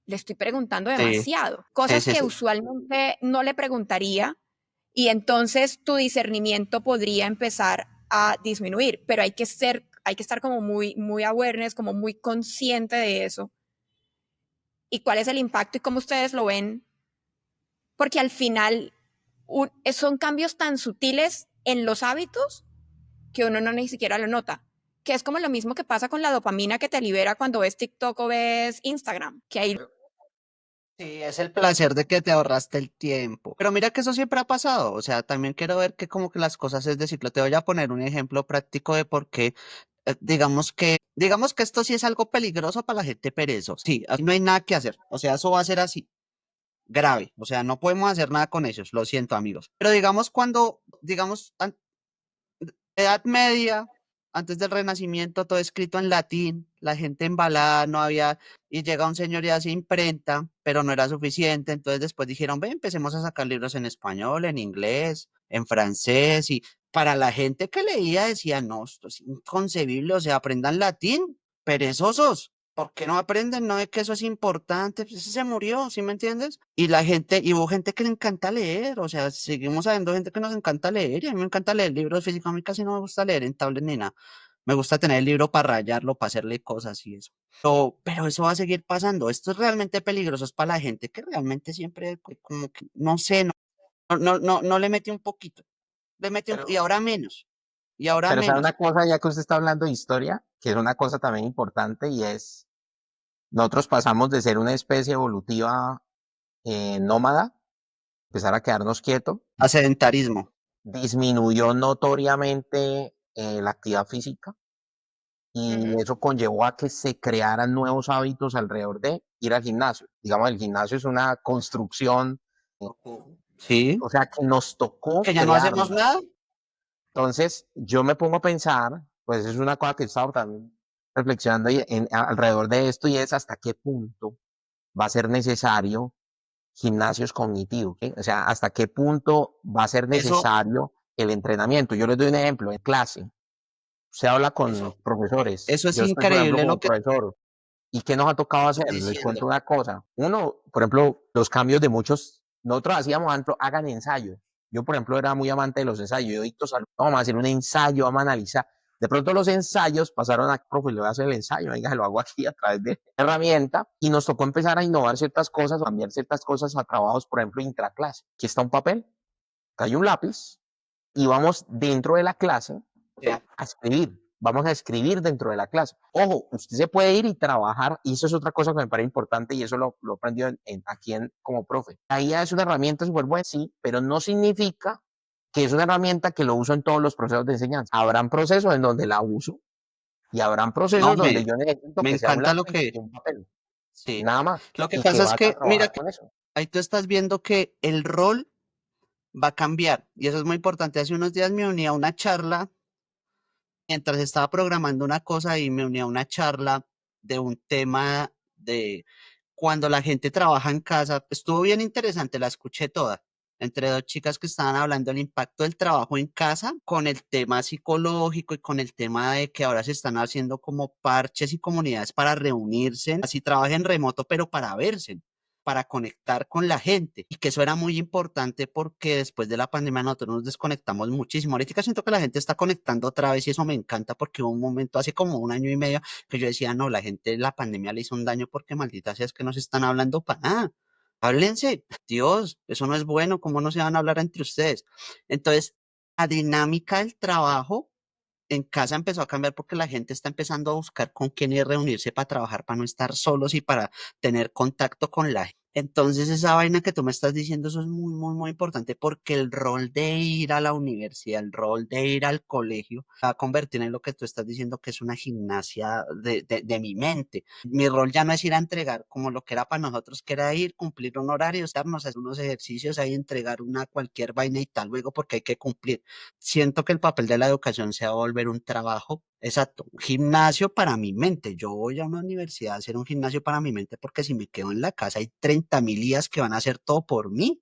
le estoy preguntando sí, demasiado. sí, Cosas sí, que sí. usualmente no le preguntaría y entonces tu discernimiento podría empezar a disminuir, pero hay que estar como muy, muy awareness, como muy consciente de eso. ¿Y cuál es el impacto y cómo ustedes lo ven? Porque al final son cambios tan sutiles en los hábitos que uno no ni siquiera lo nota. Que es como lo mismo que pasa con la dopamina que te libera cuando ves TikTok o ves Instagram, que ahí. Sí, es el placer de que te ahorraste el tiempo. Pero mira que eso siempre ha pasado. O sea, también quiero ver que como que las cosas es de ciclo. Te voy a poner un ejemplo práctico de por qué, digamos que esto sí es algo peligroso para la gente perezosa. Sí, así no hay nada que hacer. O sea, eso va a ser así, grave. O sea, no podemos hacer nada con ellos. Lo siento, amigos. Pero digamos Edad Media, antes del Renacimiento, todo escrito en latín, la gente embalada, no había, y llega un señor y hace imprenta, pero no era suficiente, entonces después dijeron, ve, empecemos a sacar libros en español, en inglés, en francés, y para la gente que leía decía, no, esto es inconcebible, o sea, aprendan latín, perezosos. ¿Por qué no aprenden? No es que eso es importante, pues ese se murió, ¿sí me entiendes? Y hubo gente que le encanta leer, o sea, seguimos habiendo gente que nos encanta leer, y a mí me encanta leer libros físicos, a mí casi no me gusta leer en tablet ni nada, me gusta tener el libro para rayarlo, para hacerle cosas y eso. Pero eso va a seguir pasando, esto es realmente peligroso, es para la gente que realmente siempre, como que, no sé, no le mete un poquito, y Pero, ahora menos, y ahora pero sabe una menos. cosa, ya que usted está hablando de historia, que es una cosa también importante y es, nosotros pasamos de ser una especie evolutiva nómada, empezar a quedarnos quietos, A sedentarismo. disminuyó notoriamente la actividad física y Ujú. eso conllevó a que se crearan nuevos hábitos alrededor de ir al gimnasio. Digamos, el gimnasio es una construcción, Sí, o sea, que nos tocó que ya no hacemos crearla. nada. Entonces, yo me pongo a pensar, pues es una cosa que he estado también reflexionando alrededor de esto y es hasta qué punto va a ser necesario gimnasios cognitivos, ¿sí? O sea, hasta qué punto va a ser Eso, necesario el entrenamiento. Yo les doy un ejemplo, en clase, usted habla con eso, profesores, eso es yo estoy, por ejemplo, increíble lo como que profesor, ¿y qué nos ha tocado hacer? estás Les cuento diciendo. una cosa. Uno, por ejemplo, los cambios de muchos, nosotros hacíamos, por ejemplo, hagan ensayos. Yo, por ejemplo, era muy amante de los ensayos. Yo dicto salud, vamos a hacer un ensayo, vamos a analizar. De pronto los ensayos pasaron a, profe, le voy a hacer el ensayo, venga, lo hago aquí a través de herramienta y nos tocó empezar a innovar ciertas cosas, cambiar ciertas cosas a trabajos, por ejemplo, intraclase. Aquí está un papel, acá hay un lápiz y vamos dentro de la clase Sí. a escribir. Vamos a escribir dentro de la clase. Ojo, usted se puede ir y trabajar, y eso es otra cosa que me parece importante, y eso lo aprendí como profe. La IA es una herramienta súper buena, sí, pero no significa que es una herramienta que lo uso en todos los procesos de enseñanza. Habrán procesos en donde la uso y habrán No, procesos donde yo necesito me que sea un encanta lo lápiz que, y un papel, sí. nada más, Lo que y que pasa es vas a que, mira, trabajar con eso. ahí tú estás viendo que el rol va a cambiar y eso es muy importante. Hace unos días me uní a una charla, mientras estaba programando una cosa y me uní a una charla de un tema de cuando la gente trabaja en casa. Estuvo bien interesante, la escuché toda. Entre dos chicas que estaban hablando del impacto del trabajo en casa con el tema psicológico y con el tema de que ahora se están haciendo como parches y comunidades para reunirse, así trabajen remoto, pero para verse, para conectar con la gente. Y que eso era muy importante porque después de la pandemia nosotros nos desconectamos muchísimo. Ahorita siento que la gente está conectando otra vez y eso me encanta porque hubo un momento hace como un año y medio que yo decía, no, la gente la pandemia le hizo un daño porque maldita sea es que no se están hablando para nada. Háblense, Dios, eso no es bueno, ¿cómo no se van a hablar entre ustedes? Entonces, la dinámica del trabajo en casa empezó a cambiar porque la gente está empezando a buscar con quién ir reunirse para trabajar, para no estar solos y para tener contacto con la gente. Entonces esa vaina que tú me estás diciendo, eso es muy, muy, muy importante porque el rol de ir a la universidad, el rol de ir al colegio, va a convertir en lo que tú estás diciendo que es una gimnasia de mi mente. Mi rol ya no es ir a entregar como lo que era para nosotros, que era ir, cumplir un horario, darnos hacer unos ejercicios ahí, entregar una cualquier vaina y tal, luego porque hay que cumplir. Siento que el papel de la educación se va a volver un trabajo, exacto, un gimnasio para mi mente. Yo voy a una universidad a hacer un gimnasio para mi mente porque si me quedo en la casa hay 30.000 IAs que van a hacer todo por mí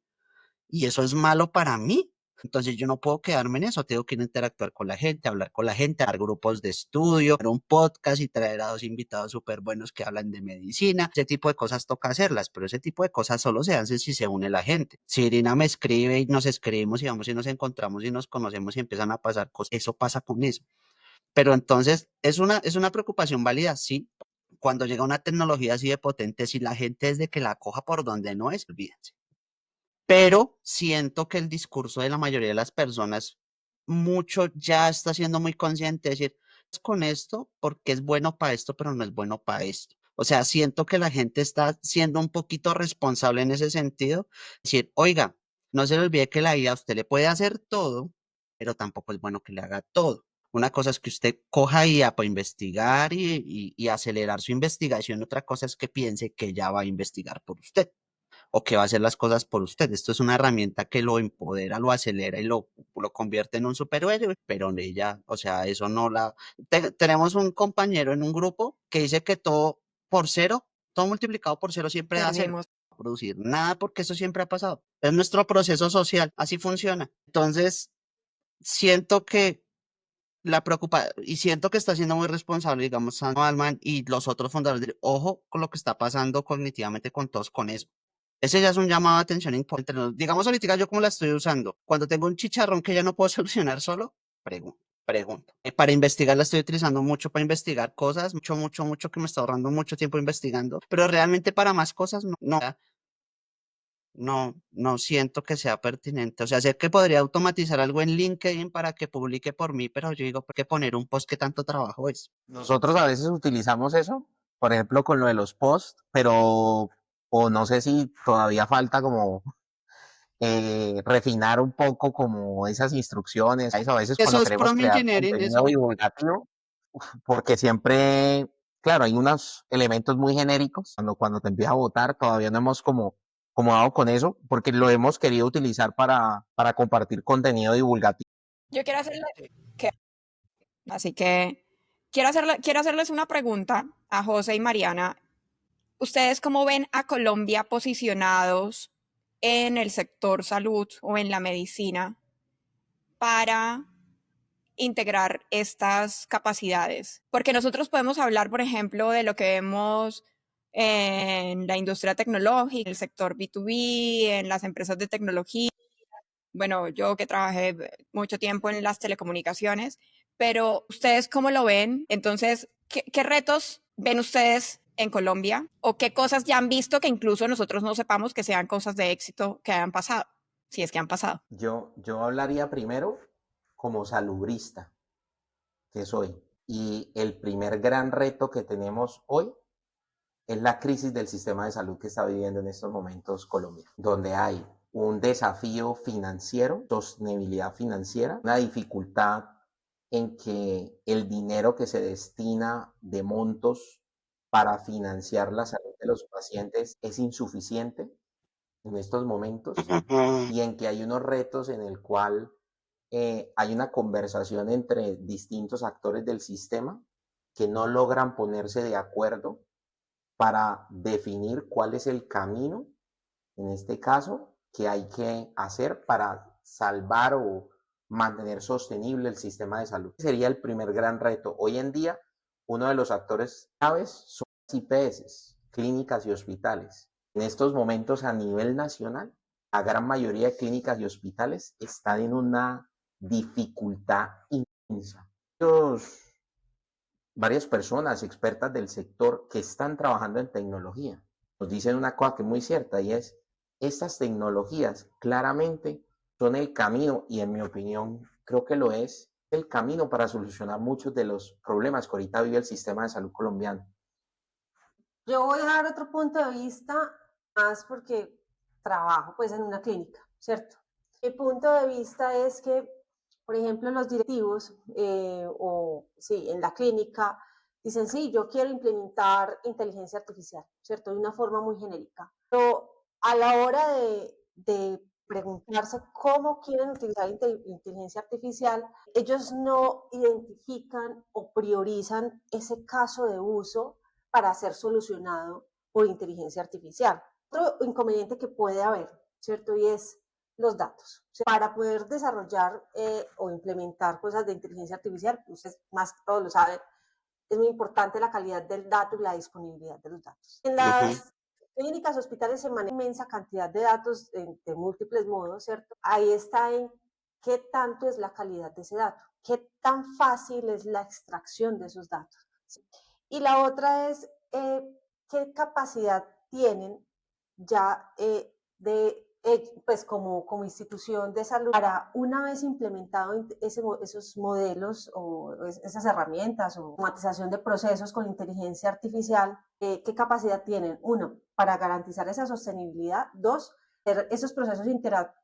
y eso es malo para mí. Entonces yo no puedo quedarme en eso, tengo que ir a interactuar con la gente, hablar con la gente, dar grupos de estudio, hacer un podcast y traer a 2 invitados súper buenos que hablan de medicina. Ese tipo de cosas toca hacerlas, pero ese tipo de cosas solo se hacen si se une la gente. Si Irina me escribe y nos escribimos y vamos y nos encontramos y nos conocemos y empiezan a pasar cosas, eso pasa con eso. Pero entonces es una preocupación válida, sí. Cuando llega una tecnología así de potente, si la gente es de que la coja por donde no es, olvídense. Pero siento que el discurso de la mayoría de las personas, mucho ya está siendo muy consciente, es decir, "Es con esto porque es bueno para esto, pero no es bueno para esto". O sea, siento que la gente está siendo un poquito responsable en ese sentido. Decir, oiga, no se le olvide que la IA a usted le puede hacer todo, pero tampoco es bueno que le haga todo. Una cosa es que usted coja IA para investigar y acelerar su investigación. Otra cosa es que piense que ella va a investigar por usted o que va a hacer las cosas por usted. Esto es una herramienta que lo empodera, lo acelera y lo convierte en un superhéroe, pero en ella, o sea, eso no la... tenemos un compañero en un grupo que dice que todo por cero, todo multiplicado por cero siempre da cero. Perdimos. No producir nada porque eso siempre ha pasado. Es nuestro proceso social, así funciona. Entonces, siento que la preocupa y siento que está siendo muy responsable, digamos, Sam Altman y los otros fundadores. Ojo con lo que está pasando cognitivamente con todos con eso. Ese ya es un llamado de atención importante. Digamos, ahorita yo como la estoy usando, cuando tengo un chicharrón que ya no puedo solucionar solo, pregunto. Para investigar la estoy utilizando mucho para investigar cosas, mucho, mucho, mucho que me está ahorrando mucho tiempo investigando, pero realmente para más cosas no siento que sea pertinente. O sea, sé que podría automatizar algo en LinkedIn para que publique por mí, pero yo digo, ¿por qué poner un post que tanto trabajo es? Nosotros a veces utilizamos eso, por ejemplo, con lo de los posts, pero o no sé si todavía falta como refinar un poco como esas instrucciones. Eso a veces Eso cuando es queremos prompt crear engineering, contenido eso. divulgativo, porque siempre, claro, hay unos elementos muy genéricos. Cuando te empieza a votar, todavía no hemos como dado con eso, porque lo hemos querido utilizar para compartir contenido divulgativo. Yo quiero hacerle, que- así que quiero hacerles una pregunta a José y Mariana. ¿Ustedes cómo ven a Colombia posicionados en el sector salud o en la medicina para integrar estas capacidades? Porque nosotros podemos hablar, por ejemplo, de lo que vemos en la industria tecnológica, el sector B2B, en las empresas de tecnología. Bueno, yo que trabajé mucho tiempo en las telecomunicaciones, pero ¿ustedes cómo lo ven? Entonces, ¿qué retos ven ustedes en Colombia? ¿O qué cosas ya han visto que incluso nosotros no sepamos que sean cosas de éxito que hayan pasado? Si es que han pasado. Yo hablaría primero como salubrista que soy. Y el primer gran reto que tenemos hoy es la crisis del sistema de salud que está viviendo en estos momentos Colombia, donde hay un desafío financiero, sostenibilidad financiera, una dificultad en que el dinero que se destina de montos para financiar la salud de los pacientes es insuficiente en estos momentos Ujú. y en que hay unos retos en el cual hay una conversación entre distintos actores del sistema que no logran ponerse de acuerdo para definir cuál es el camino, en este caso, que hay que hacer para salvar o mantener sostenible el sistema de salud. Sería el primer gran reto. Hoy en día, uno de los actores claves son las IPS, clínicas y hospitales. En estos momentos, a nivel nacional, la gran mayoría de clínicas y hospitales están en una dificultad inmensa. Varias personas expertas del sector que están trabajando en tecnología nos dicen una cosa que es muy cierta y es, estas tecnologías claramente son el camino y en mi opinión creo que lo es, el camino para solucionar muchos de los problemas que ahorita vive el sistema de salud colombiano. Yo voy a dar otro punto de vista más porque trabajo pues en una clínica, ¿cierto? Mi punto de vista es que, por ejemplo, los directivos o sí, en la clínica dicen, sí, yo quiero implementar inteligencia artificial, ¿cierto? De una forma muy genérica. Pero a la hora de preguntarse cómo quieren utilizar inteligencia artificial, ellos no identifican o priorizan ese caso de uso para ser solucionado por inteligencia artificial. Otro inconveniente que puede haber, ¿cierto? Y es los datos. O sea, para poder desarrollar o implementar cosas de inteligencia artificial, ustedes más que todos lo saben, es muy importante la calidad del dato y la disponibilidad de los datos. En Ujú. las clínicas, hospitales se maneja una inmensa cantidad de datos de múltiples modos, ¿cierto? Ahí está en qué tanto es la calidad de ese dato, qué tan fácil es la extracción de esos datos. ¿Sí? Y la otra es qué capacidad tienen ya pues como institución de salud para una vez implementado esos modelos o esas herramientas o automatización de procesos con inteligencia artificial, qué capacidad tienen, uno, para garantizar esa sostenibilidad, dos, esos procesos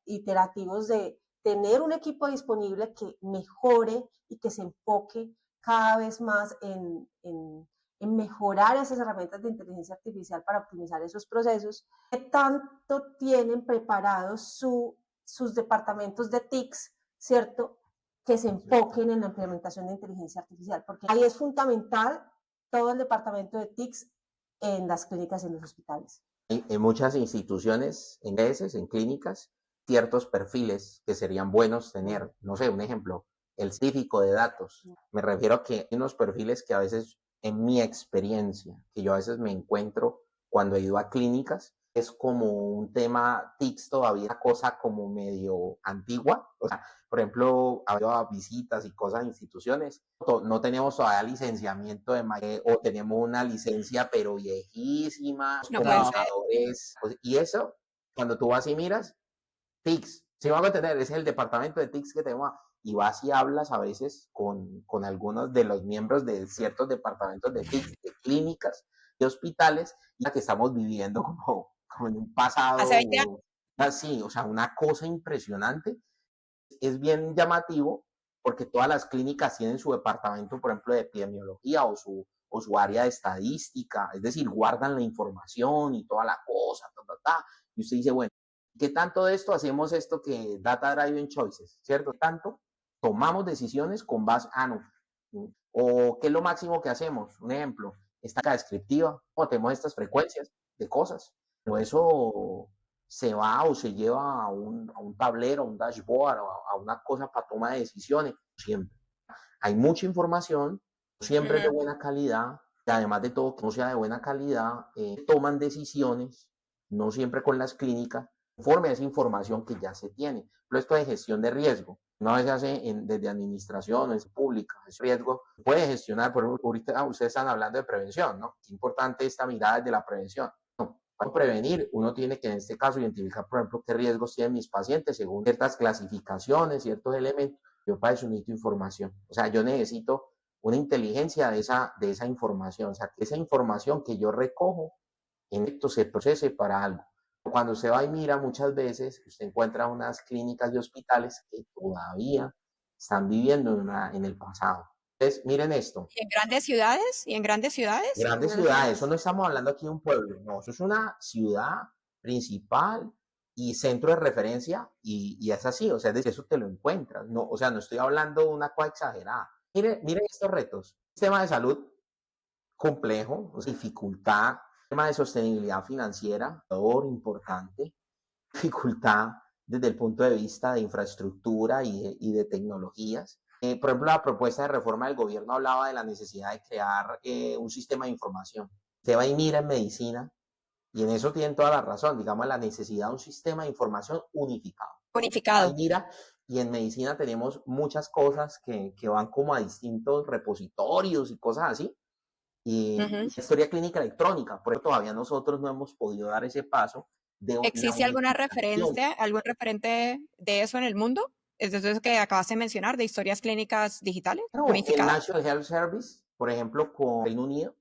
iterativos de tener un equipo disponible que mejore y que se enfoque cada vez más en mejorar esas herramientas de inteligencia artificial para optimizar esos procesos. ¿Qué tanto tienen preparados sus departamentos de TICs, cierto? Que se enfoquen en la implementación de inteligencia artificial, porque ahí es fundamental todo el departamento de TICs en las clínicas y en los hospitales. En muchas instituciones, en ESES, en clínicas, ciertos perfiles que serían buenos tener. No sé, un ejemplo, el científico de datos. Me refiero a que hay unos perfiles que a veces, en mi experiencia, que yo a veces me encuentro cuando he ido a clínicas, es como un tema TICS todavía, cosa como medio antigua. O sea, por ejemplo, había visitas y cosas a instituciones. No tenemos todavía licenciamiento o tenemos una licencia pero viejísima, No puede ser. computadores. Y eso, cuando tú vas y miras, TICS, si vamos a tener, es el departamento de TICS que tenemos, y vas y hablas a veces con algunos de los miembros de ciertos departamentos de TICS, de clínicas, de hospitales, ya que estamos viviendo como en un Hace 20 años. pasado así, o sea, una cosa impresionante. Es bien llamativo porque todas las clínicas tienen su departamento, por ejemplo, de epidemiología o su área de estadística, es decir, guardan la información y toda la cosa, y usted dice, bueno, ¿qué tanto de esto hacemos esto que Data Driven Choices, ¿cierto? ¿Tanto tomamos decisiones con base, no, o qué es lo máximo que hacemos? Un ejemplo, esta descriptiva, o tenemos estas frecuencias de cosas, pero eso se va o se lleva a un tablero, a un dashboard, a una cosa para toma de decisiones, siempre. Hay mucha información, siempre es de buena calidad, y además de todo, que no sea de buena calidad, toman decisiones, no siempre con las clínicas, conforme a esa información que ya se tiene. Pero esto de gestión de riesgo, una vez se hace desde administración, es pública, es riesgo, puede gestionar, por ahorita ustedes están hablando de prevención, ¿no? Es importante esta mirada desde la prevención. Para prevenir, uno tiene que en este caso identificar, por ejemplo, qué riesgos tienen mis pacientes según ciertas clasificaciones, ciertos elementos. Yo para eso necesito información. O sea, yo necesito una inteligencia de esa información. O sea, que esa información que yo recojo, en esto se procese para algo. Cuando usted va y mira muchas veces, usted encuentra unas clínicas y hospitales que todavía están viviendo en el pasado. Entonces, miren esto. ¿Y en grandes ciudades? ¿Y en grandes ciudades? Grandes ciudades, eso no estamos hablando aquí de un pueblo, no, eso es una ciudad principal y centro de referencia y es así, o sea, de eso te lo encuentras, no, o sea, no estoy hablando de una cosa exagerada. Miren estos retos, sistema de salud complejo, o sea, dificultad, tema de sostenibilidad financiera, importante, dificultad desde el punto de vista de infraestructura y de tecnologías. Por ejemplo, la propuesta de reforma del gobierno hablaba de la necesidad de crear un sistema de información. Usted va y mira en medicina, y en eso tienen toda la razón, digamos, la necesidad de un sistema de información unificado. Va y Unificado. mira, y en medicina tenemos muchas cosas que van como a distintos repositorios y cosas así. Y historia clínica electrónica, por eso todavía nosotros no hemos podido dar ese paso de la ¿Existe alguna unificación. referencia, algún referente de eso en el mundo? Es de eso que acabas de mencionar, de historias clínicas digitales No, el unificadas. National Health Service, por ejemplo, con Reino Unido,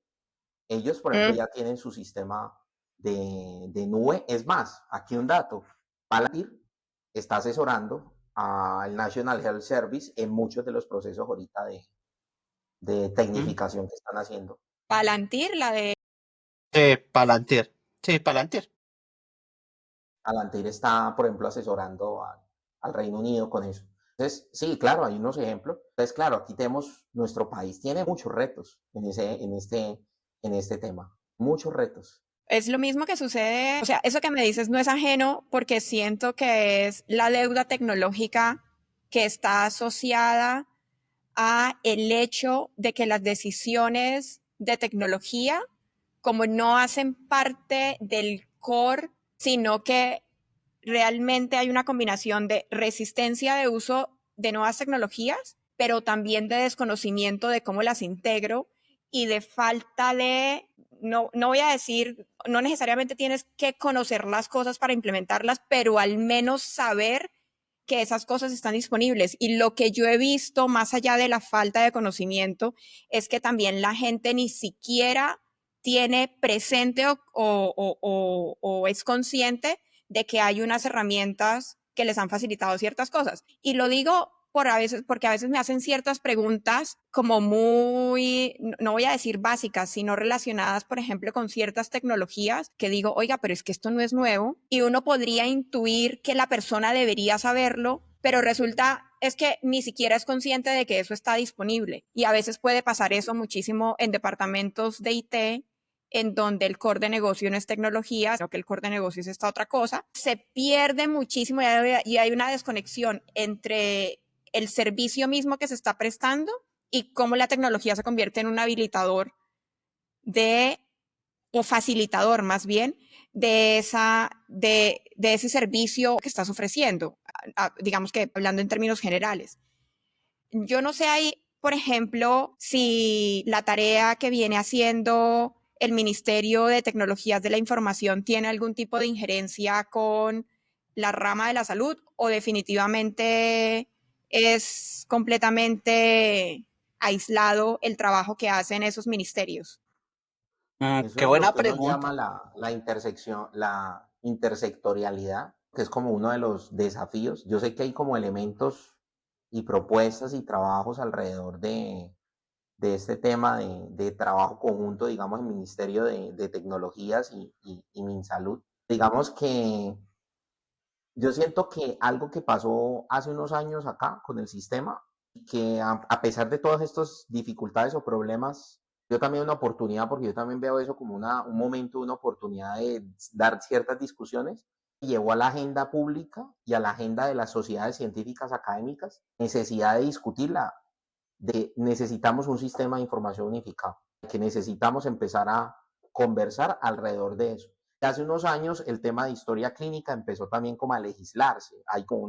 ellos, por ejemplo, ya tienen su sistema de nube. Es más, aquí un dato, Palantir está asesorando al National Health Service en muchos de los procesos ahorita de tecnificación que están haciendo. Palantir, la de... Palantir. Sí, Palantir. Palantir está, por ejemplo, asesorando al Reino Unido con eso. Entonces, sí, claro, hay unos ejemplos. Entonces, claro, aquí tenemos, nuestro país tiene muchos retos en este tema, muchos retos. Es lo mismo que sucede, o sea, eso que me dices no es ajeno porque siento que es la deuda tecnológica que está asociada a el hecho de que las decisiones de tecnología, como no hacen parte del core, sino que realmente hay una combinación de resistencia de uso de nuevas tecnologías, pero también de desconocimiento de cómo las integro y de falta de, no voy a decir, no necesariamente tienes que conocer las cosas para implementarlas, pero al menos saber que esas cosas están disponibles. Y lo que yo he visto, más allá de la falta de conocimiento, es que también la gente ni siquiera tiene presente o es consciente de que hay unas herramientas que les han facilitado ciertas cosas. Y lo digo porque a veces me hacen ciertas preguntas como muy, no voy a decir básicas, sino relacionadas, por ejemplo, con ciertas tecnologías que digo, oiga, pero es que esto no es nuevo. Y uno podría intuir que la persona debería saberlo, pero resulta es que ni siquiera es consciente de que eso está disponible. Y a veces puede pasar eso muchísimo en departamentos de IT, en donde el core de negocio no es tecnología, sino que el core de negocio es esta otra cosa. Se pierde muchísimo y hay una desconexión entre el servicio mismo que se está prestando y cómo la tecnología se convierte en un habilitador o facilitador más bien, de ese servicio que estás ofreciendo, digamos que hablando en términos generales. Yo no sé ahí, por ejemplo, si la tarea que viene haciendo el Ministerio de Tecnologías de la Información tiene algún tipo de injerencia con la rama de la salud o definitivamente es completamente aislado el trabajo que hacen esos ministerios. Eso Qué es lo buena que uno pregunta. llama la intersectorialidad, que es como uno de los desafíos. Yo sé que hay como elementos y propuestas y trabajos alrededor de este tema de trabajo conjunto, digamos, el Ministerio de Tecnologías y MinSalud. Digamos que yo siento que algo que pasó hace unos años acá con el sistema, que a pesar de todas estas dificultades o problemas, yo también una oportunidad, porque yo también veo eso como un momento, una oportunidad de dar ciertas discusiones, llevó a la agenda pública y a la agenda de las sociedades científicas académicas necesidad de discutirla, de necesitamos un sistema de información unificado, que necesitamos empezar a conversar alrededor de eso. Hace unos años el tema de historia clínica empezó también como a legislarse. Hay como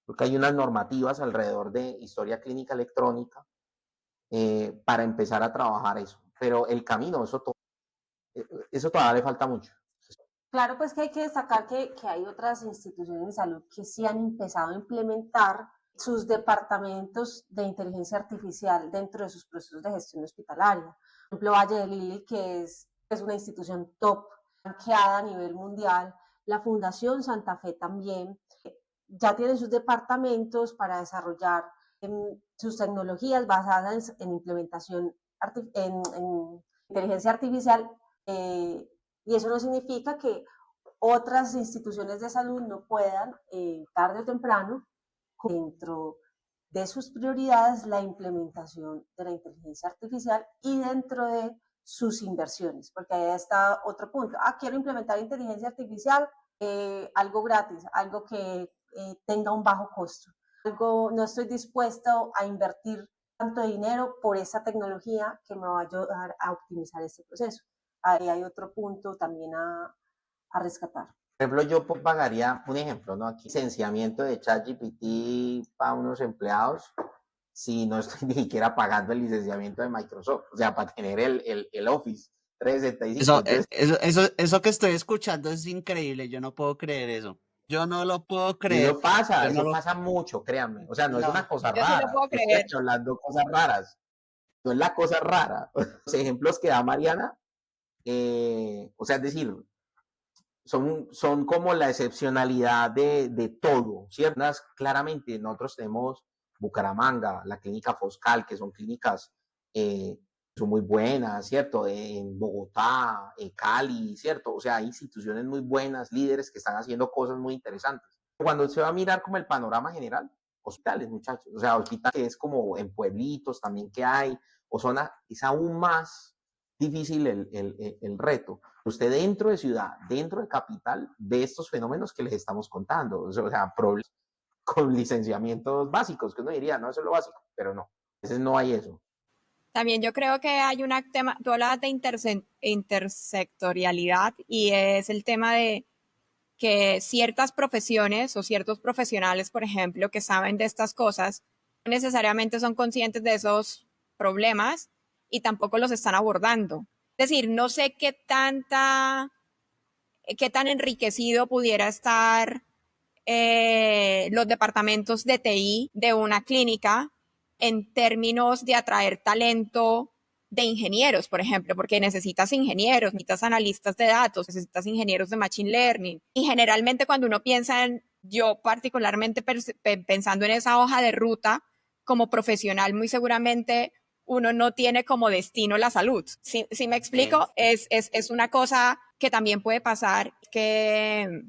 porque hay unas normativas alrededor de historia clínica electrónica para empezar a trabajar eso. Pero el camino, eso todavía le falta mucho. Claro, pues que hay que destacar que hay otras instituciones de salud que sí han empezado a implementar sus departamentos de inteligencia artificial dentro de sus procesos de gestión hospitalaria. Por ejemplo, Valle de Lili, que es una institución top, ranqueada a nivel mundial, la Fundación Santa Fe también, ya tiene sus departamentos para desarrollar sus tecnologías basadas en implementación en inteligencia artificial. Y eso no significa que otras instituciones de salud no puedan, tarde o temprano, dentro de sus prioridades, la implementación de la inteligencia artificial y dentro de sus inversiones, porque ahí está otro punto. Quiero implementar inteligencia artificial, algo gratis, algo que tenga un bajo costo. No estoy dispuesto a invertir tanto dinero por esa tecnología que me va a ayudar a optimizar este proceso. Ahí hay otro punto también a rescatar. Por ejemplo, yo pagaría, un ejemplo, ¿no? Aquí, licenciamiento de ChatGPT para unos empleados, si no estoy ni siquiera pagando el licenciamiento de Microsoft, o sea, para tener el Office 365. Eso que estoy escuchando es increíble. Yo no puedo creer eso. Yo no lo puedo Y creer. Yo no eso lo, pasa mucho, créanme. O sea, no es una no. cosa Yo sí lo rara. puedo Yo estoy creer. aquí hablando cosas raras. No es la cosa rara. Los ejemplos que da Mariana O sea, es decir, son como la excepcionalidad de todo, ¿cierto? Claramente nosotros tenemos Bucaramanga, la clínica Foscal, que son clínicas son muy buenas, ¿cierto? En Bogotá, Cali, ¿cierto? O sea, hay instituciones muy buenas, líderes que están haciendo cosas muy interesantes. Cuando se va a mirar como el panorama general, hospitales, muchachos, o sea, hospitales que es como en pueblitos también que hay, o zona, es aún más difícil el reto. Usted dentro de ciudad, dentro de capital, ve estos fenómenos que les estamos contando, o sea, problemas con licenciamientos básicos, que uno diría, no, eso es lo básico, pero no, a veces no hay eso. También yo creo que hay un tema, tú hablabas de intersectorialidad y es el tema de que ciertas profesiones o ciertos profesionales, por ejemplo, que saben de estas cosas, no necesariamente son conscientes de esos problemas y tampoco los están abordando. Es decir, no sé qué tan enriquecido pudiera estar los departamentos de TI de una clínica en términos de atraer talento de ingenieros, por ejemplo, porque necesitas ingenieros, necesitas analistas de datos, necesitas ingenieros de machine learning. Y generalmente cuando uno piensa en, yo particularmente pensando en esa hoja de ruta como profesional, muy seguramente uno no tiene como destino la salud. Si me explico, es una cosa que también puede pasar que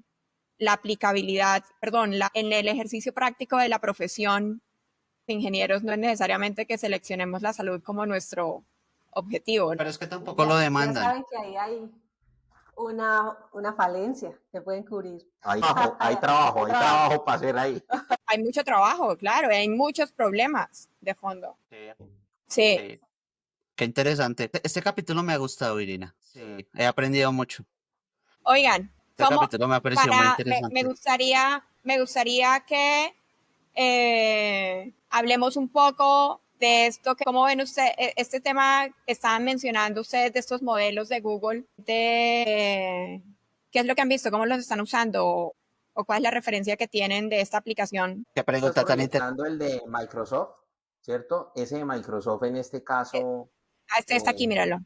la aplicabilidad, perdón, en el ejercicio práctico de la profesión de ingenieros no es necesariamente que seleccionemos la salud como nuestro objetivo. Pero es que tampoco lo Ya demandan. saben que ahí hay una falencia que pueden cubrir. Hay trabajo para hacer ahí. Hay mucho trabajo, claro, hay muchos problemas de fondo. Sí. Sí. Qué interesante. Este capítulo me ha gustado, Irina. Sí, he aprendido mucho. Oigan, Este capítulo me ha parecido muy interesante. me gustaría que hablemos un poco de esto, cómo ven ustedes este tema que estaban mencionando ustedes de estos modelos de Google, de qué es lo que han visto, cómo los están usando o cuál es la referencia que tienen de esta aplicación. Qué Estás pregunta tan interesante. proyectando el de Microsoft, ¿cierto? Ese de Microsoft en este caso, Este está aquí, míralo.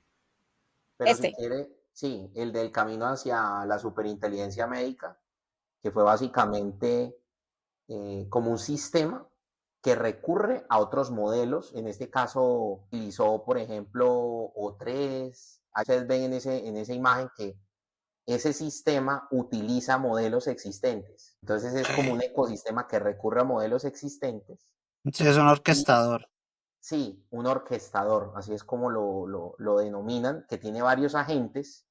pero si Este. quiere, sí, el del camino hacia la superinteligencia médica, que fue básicamente como un sistema que recurre a otros modelos. En este caso utilizó, por ejemplo, O3. Ustedes ven en esa imagen que ese sistema utiliza modelos existentes. Entonces es como un ecosistema que recurre a modelos existentes. Sí, es un Y, orquestador. sí, un orquestador, así es como lo denominan, que tiene varios agentes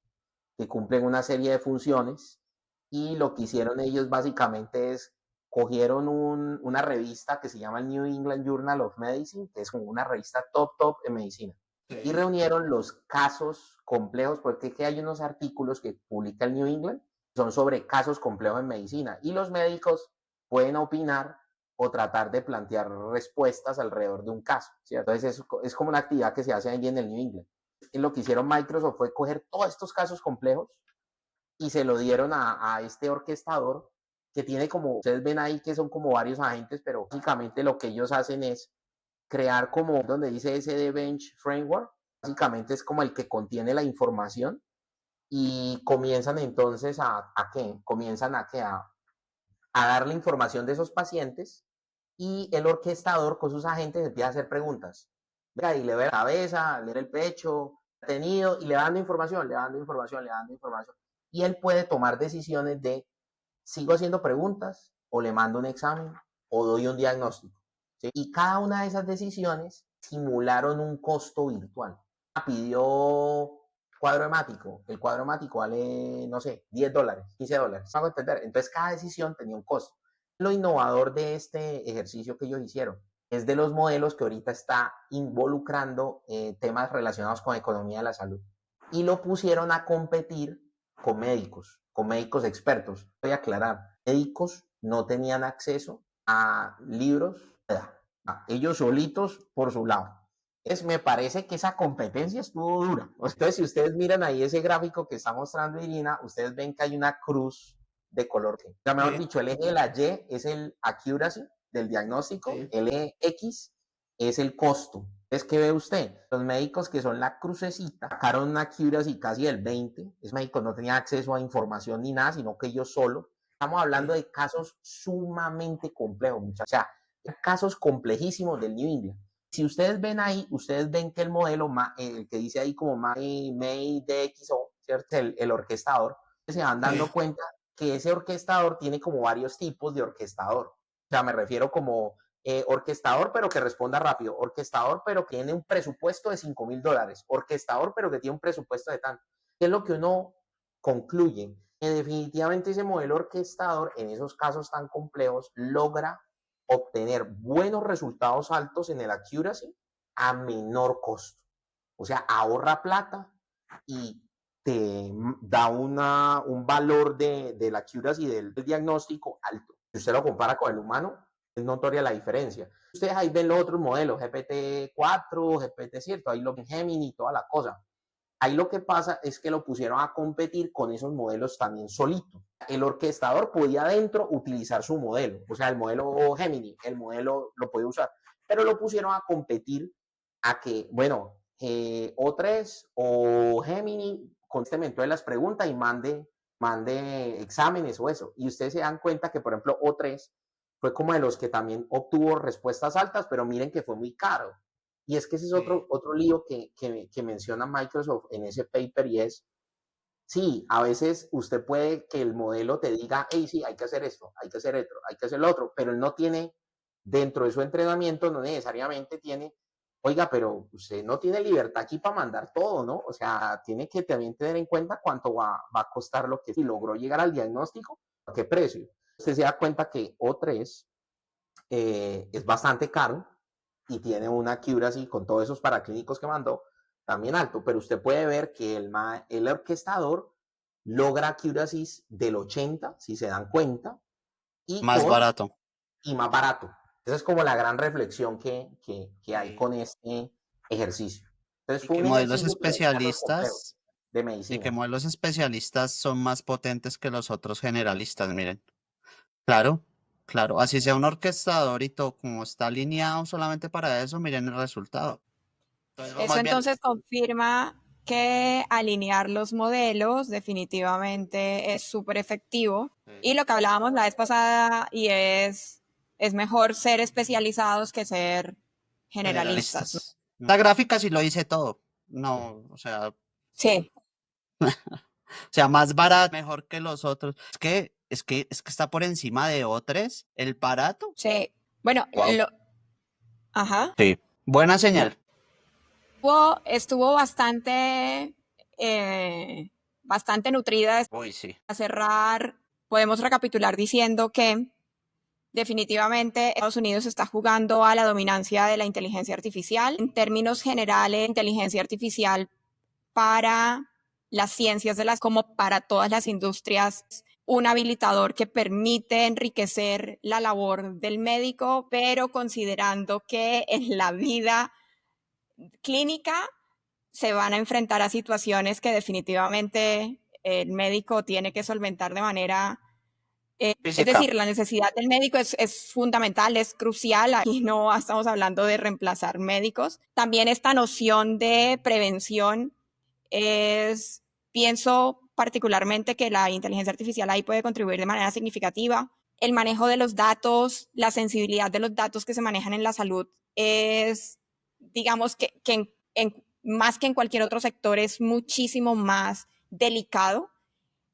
que cumplen una serie de funciones y lo que hicieron ellos básicamente es cogieron una revista que se llama el New England Journal of Medicine, que es como una revista top en medicina, y reunieron los casos complejos, porque hay unos artículos que publica el New England, son sobre casos complejos en medicina, y los médicos pueden opinar o tratar de plantear respuestas alrededor de un caso, ¿cierto? Entonces es como una actividad que se hace ahí en el New England. Lo que hicieron Microsoft fue coger todos estos casos complejos y se lo dieron a este orquestador que tiene como, ustedes ven ahí que son como varios agentes, pero básicamente lo que ellos hacen es crear como donde dice SD Bench Framework, básicamente es como el que contiene la información y comienzan entonces a ¿qué? Comienzan a, ¿qué? A darle información de esos pacientes y el orquestador con sus agentes empieza a hacer preguntas. Mira, y le ve la cabeza, le ve el pecho, tenido, y le va dando información, le va dando información, le va dando información. Y él puede tomar decisiones de, sigo haciendo preguntas, o le mando un examen, o doy un diagnóstico. ¿Sí? Y cada una de esas decisiones simularon un costo virtual. Pidió cuadro hemático, el cuadro hemático vale, no sé, $10, $15. ¿Me hago entender? Entonces cada decisión tenía un costo. Lo innovador de este ejercicio que ellos hicieron es de los modelos que ahorita está involucrando temas relacionados con economía de la salud. Y lo pusieron a competir con médicos expertos. Voy a aclarar, médicos no tenían acceso a libros, ellos solitos por su lado. Me parece que esa competencia estuvo dura. Entonces, si ustedes miran ahí ese gráfico que está mostrando Irina, ustedes ven que hay una cruz de color. O sea, mejor dicho, el eje de la Y es el accuracy del diagnóstico, el eje X es el costo. Entonces, ¿qué ve usted? Los médicos que son la crucecita sacaron una accuracy casi del 20. Esos médicos no tenían acceso a información ni nada, sino que ellos solo. Estamos hablando de casos sumamente complejos, muchachos. O sea, casos complejísimos del New England. Si ustedes ven ahí, ustedes ven que el modelo, el que dice ahí como May DXO, ¿cierto? El orquestador, se van dando cuenta que ese orquestador tiene como varios tipos de orquestador. O sea, me refiero como orquestador, pero que responda rápido, orquestador, pero que tiene un presupuesto de $5,000, orquestador, pero que tiene un presupuesto de tanto. ¿Qué es lo que uno concluye? Que definitivamente ese modelo orquestador, en esos casos tan complejos, logra obtener buenos resultados altos en el accuracy a menor costo. O sea, ahorra plata y te da un valor de la accuracy del diagnóstico alto. Si usted lo compara con el humano, es notoria la diferencia. Ustedes ahí ven los otros modelos, GPT-4, GPT, ¿cierto? Ahí lo ven Gemini y toda la cosa. Ahí lo que pasa es que lo pusieron a competir con esos modelos también solitos. El orquestador podía adentro utilizar su modelo, o sea, el modelo Gemini, el modelo lo podía usar, pero lo pusieron a competir a que, bueno, O3 o Gemini conteste las preguntas y mande exámenes o eso. Y ustedes se dan cuenta que, por ejemplo, O3 fue como de los que también obtuvo respuestas altas, pero miren que fue muy caro. Y es que ese es otro lío que menciona Microsoft en ese paper y es, sí, a veces usted puede que el modelo te diga, hey, sí, hay que hacer esto, hay que hacer esto, hay que hacer lo otro, pero él no tiene, dentro de su entrenamiento, no necesariamente tiene, oiga, pero usted no tiene libertad aquí para mandar todo, ¿no? O sea, tiene que también tener en cuenta cuánto va a costar lo que si logró llegar al diagnóstico, a qué precio. Usted se da cuenta que O3 es bastante caro y tiene una accuracy con todos esos paraclínicos que mandó también alto, pero usted puede ver que el orquestador logra accuracies del 80, si se dan cuenta, y Más barato. y más barato. Esa es como la gran reflexión que hay con este ejercicio. Entonces Y fue que un modelos ejercicio de casos complejos especialistas, de y medicina. que modelos especialistas son más potentes que los otros generalistas, miren. Claro, claro, así sea un orquestador y todo, como está alineado solamente para eso, miren el resultado. Entonces Eso vamos bien. entonces confirma que alinear los modelos definitivamente es súper efectivo. Y lo que hablábamos la vez pasada, y es mejor ser especializados que ser generalistas, ¿no? Generalistas. La gráfica sí lo dice todo. No, Sí, o sea, más barato, mejor que los otros. Es que está por encima de otros, el Parato. sí. Bueno, Wow. ajá. Sí. Buena señal. Estuvo bastante nutrida. Uy, sí. A cerrar, podemos recapitular diciendo que definitivamente Estados Unidos está jugando a la dominancia de la inteligencia artificial. En términos generales, inteligencia artificial para las ciencias como para todas las industrias, un habilitador que permite enriquecer la labor del médico, pero considerando que en la vida clínica se van a enfrentar a situaciones que definitivamente el médico tiene que solventar de manera... es Física. decir, la necesidad del médico es fundamental, es crucial. Aquí no estamos hablando de reemplazar médicos. También esta noción de prevención pienso particularmente que la inteligencia artificial ahí puede contribuir de manera significativa. El manejo de los datos, la sensibilidad de los datos que se manejan en la salud es, digamos que más que en cualquier otro sector, es muchísimo más delicado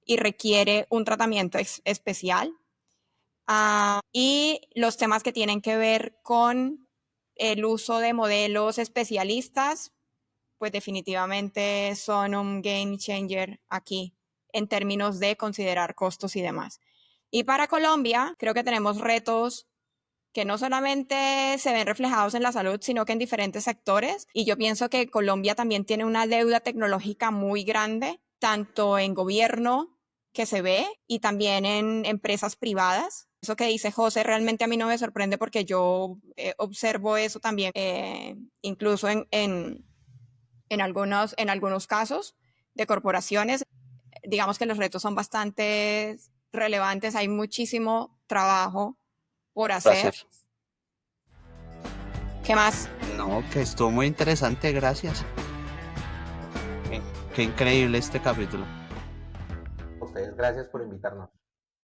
y requiere un tratamiento especial. Y los temas que tienen que ver con el uso de modelos especialistas, pues definitivamente son un game changer aquí en términos de considerar costos y demás. Y para Colombia, creo que tenemos retos que no solamente se ven reflejados en la salud, sino que en diferentes sectores. Y yo pienso que Colombia también tiene una deuda tecnológica muy grande, tanto en gobierno que se ve y también en empresas privadas. Eso que dice José realmente a mí no me sorprende porque yo observo eso también, incluso en algunos casos de corporaciones. Digamos que los retos son bastante relevantes, hay muchísimo trabajo por hacer. Placer. ¿Qué más? No, que estuvo muy interesante, gracias. Qué increíble este capítulo. Ustedes, gracias por invitarnos.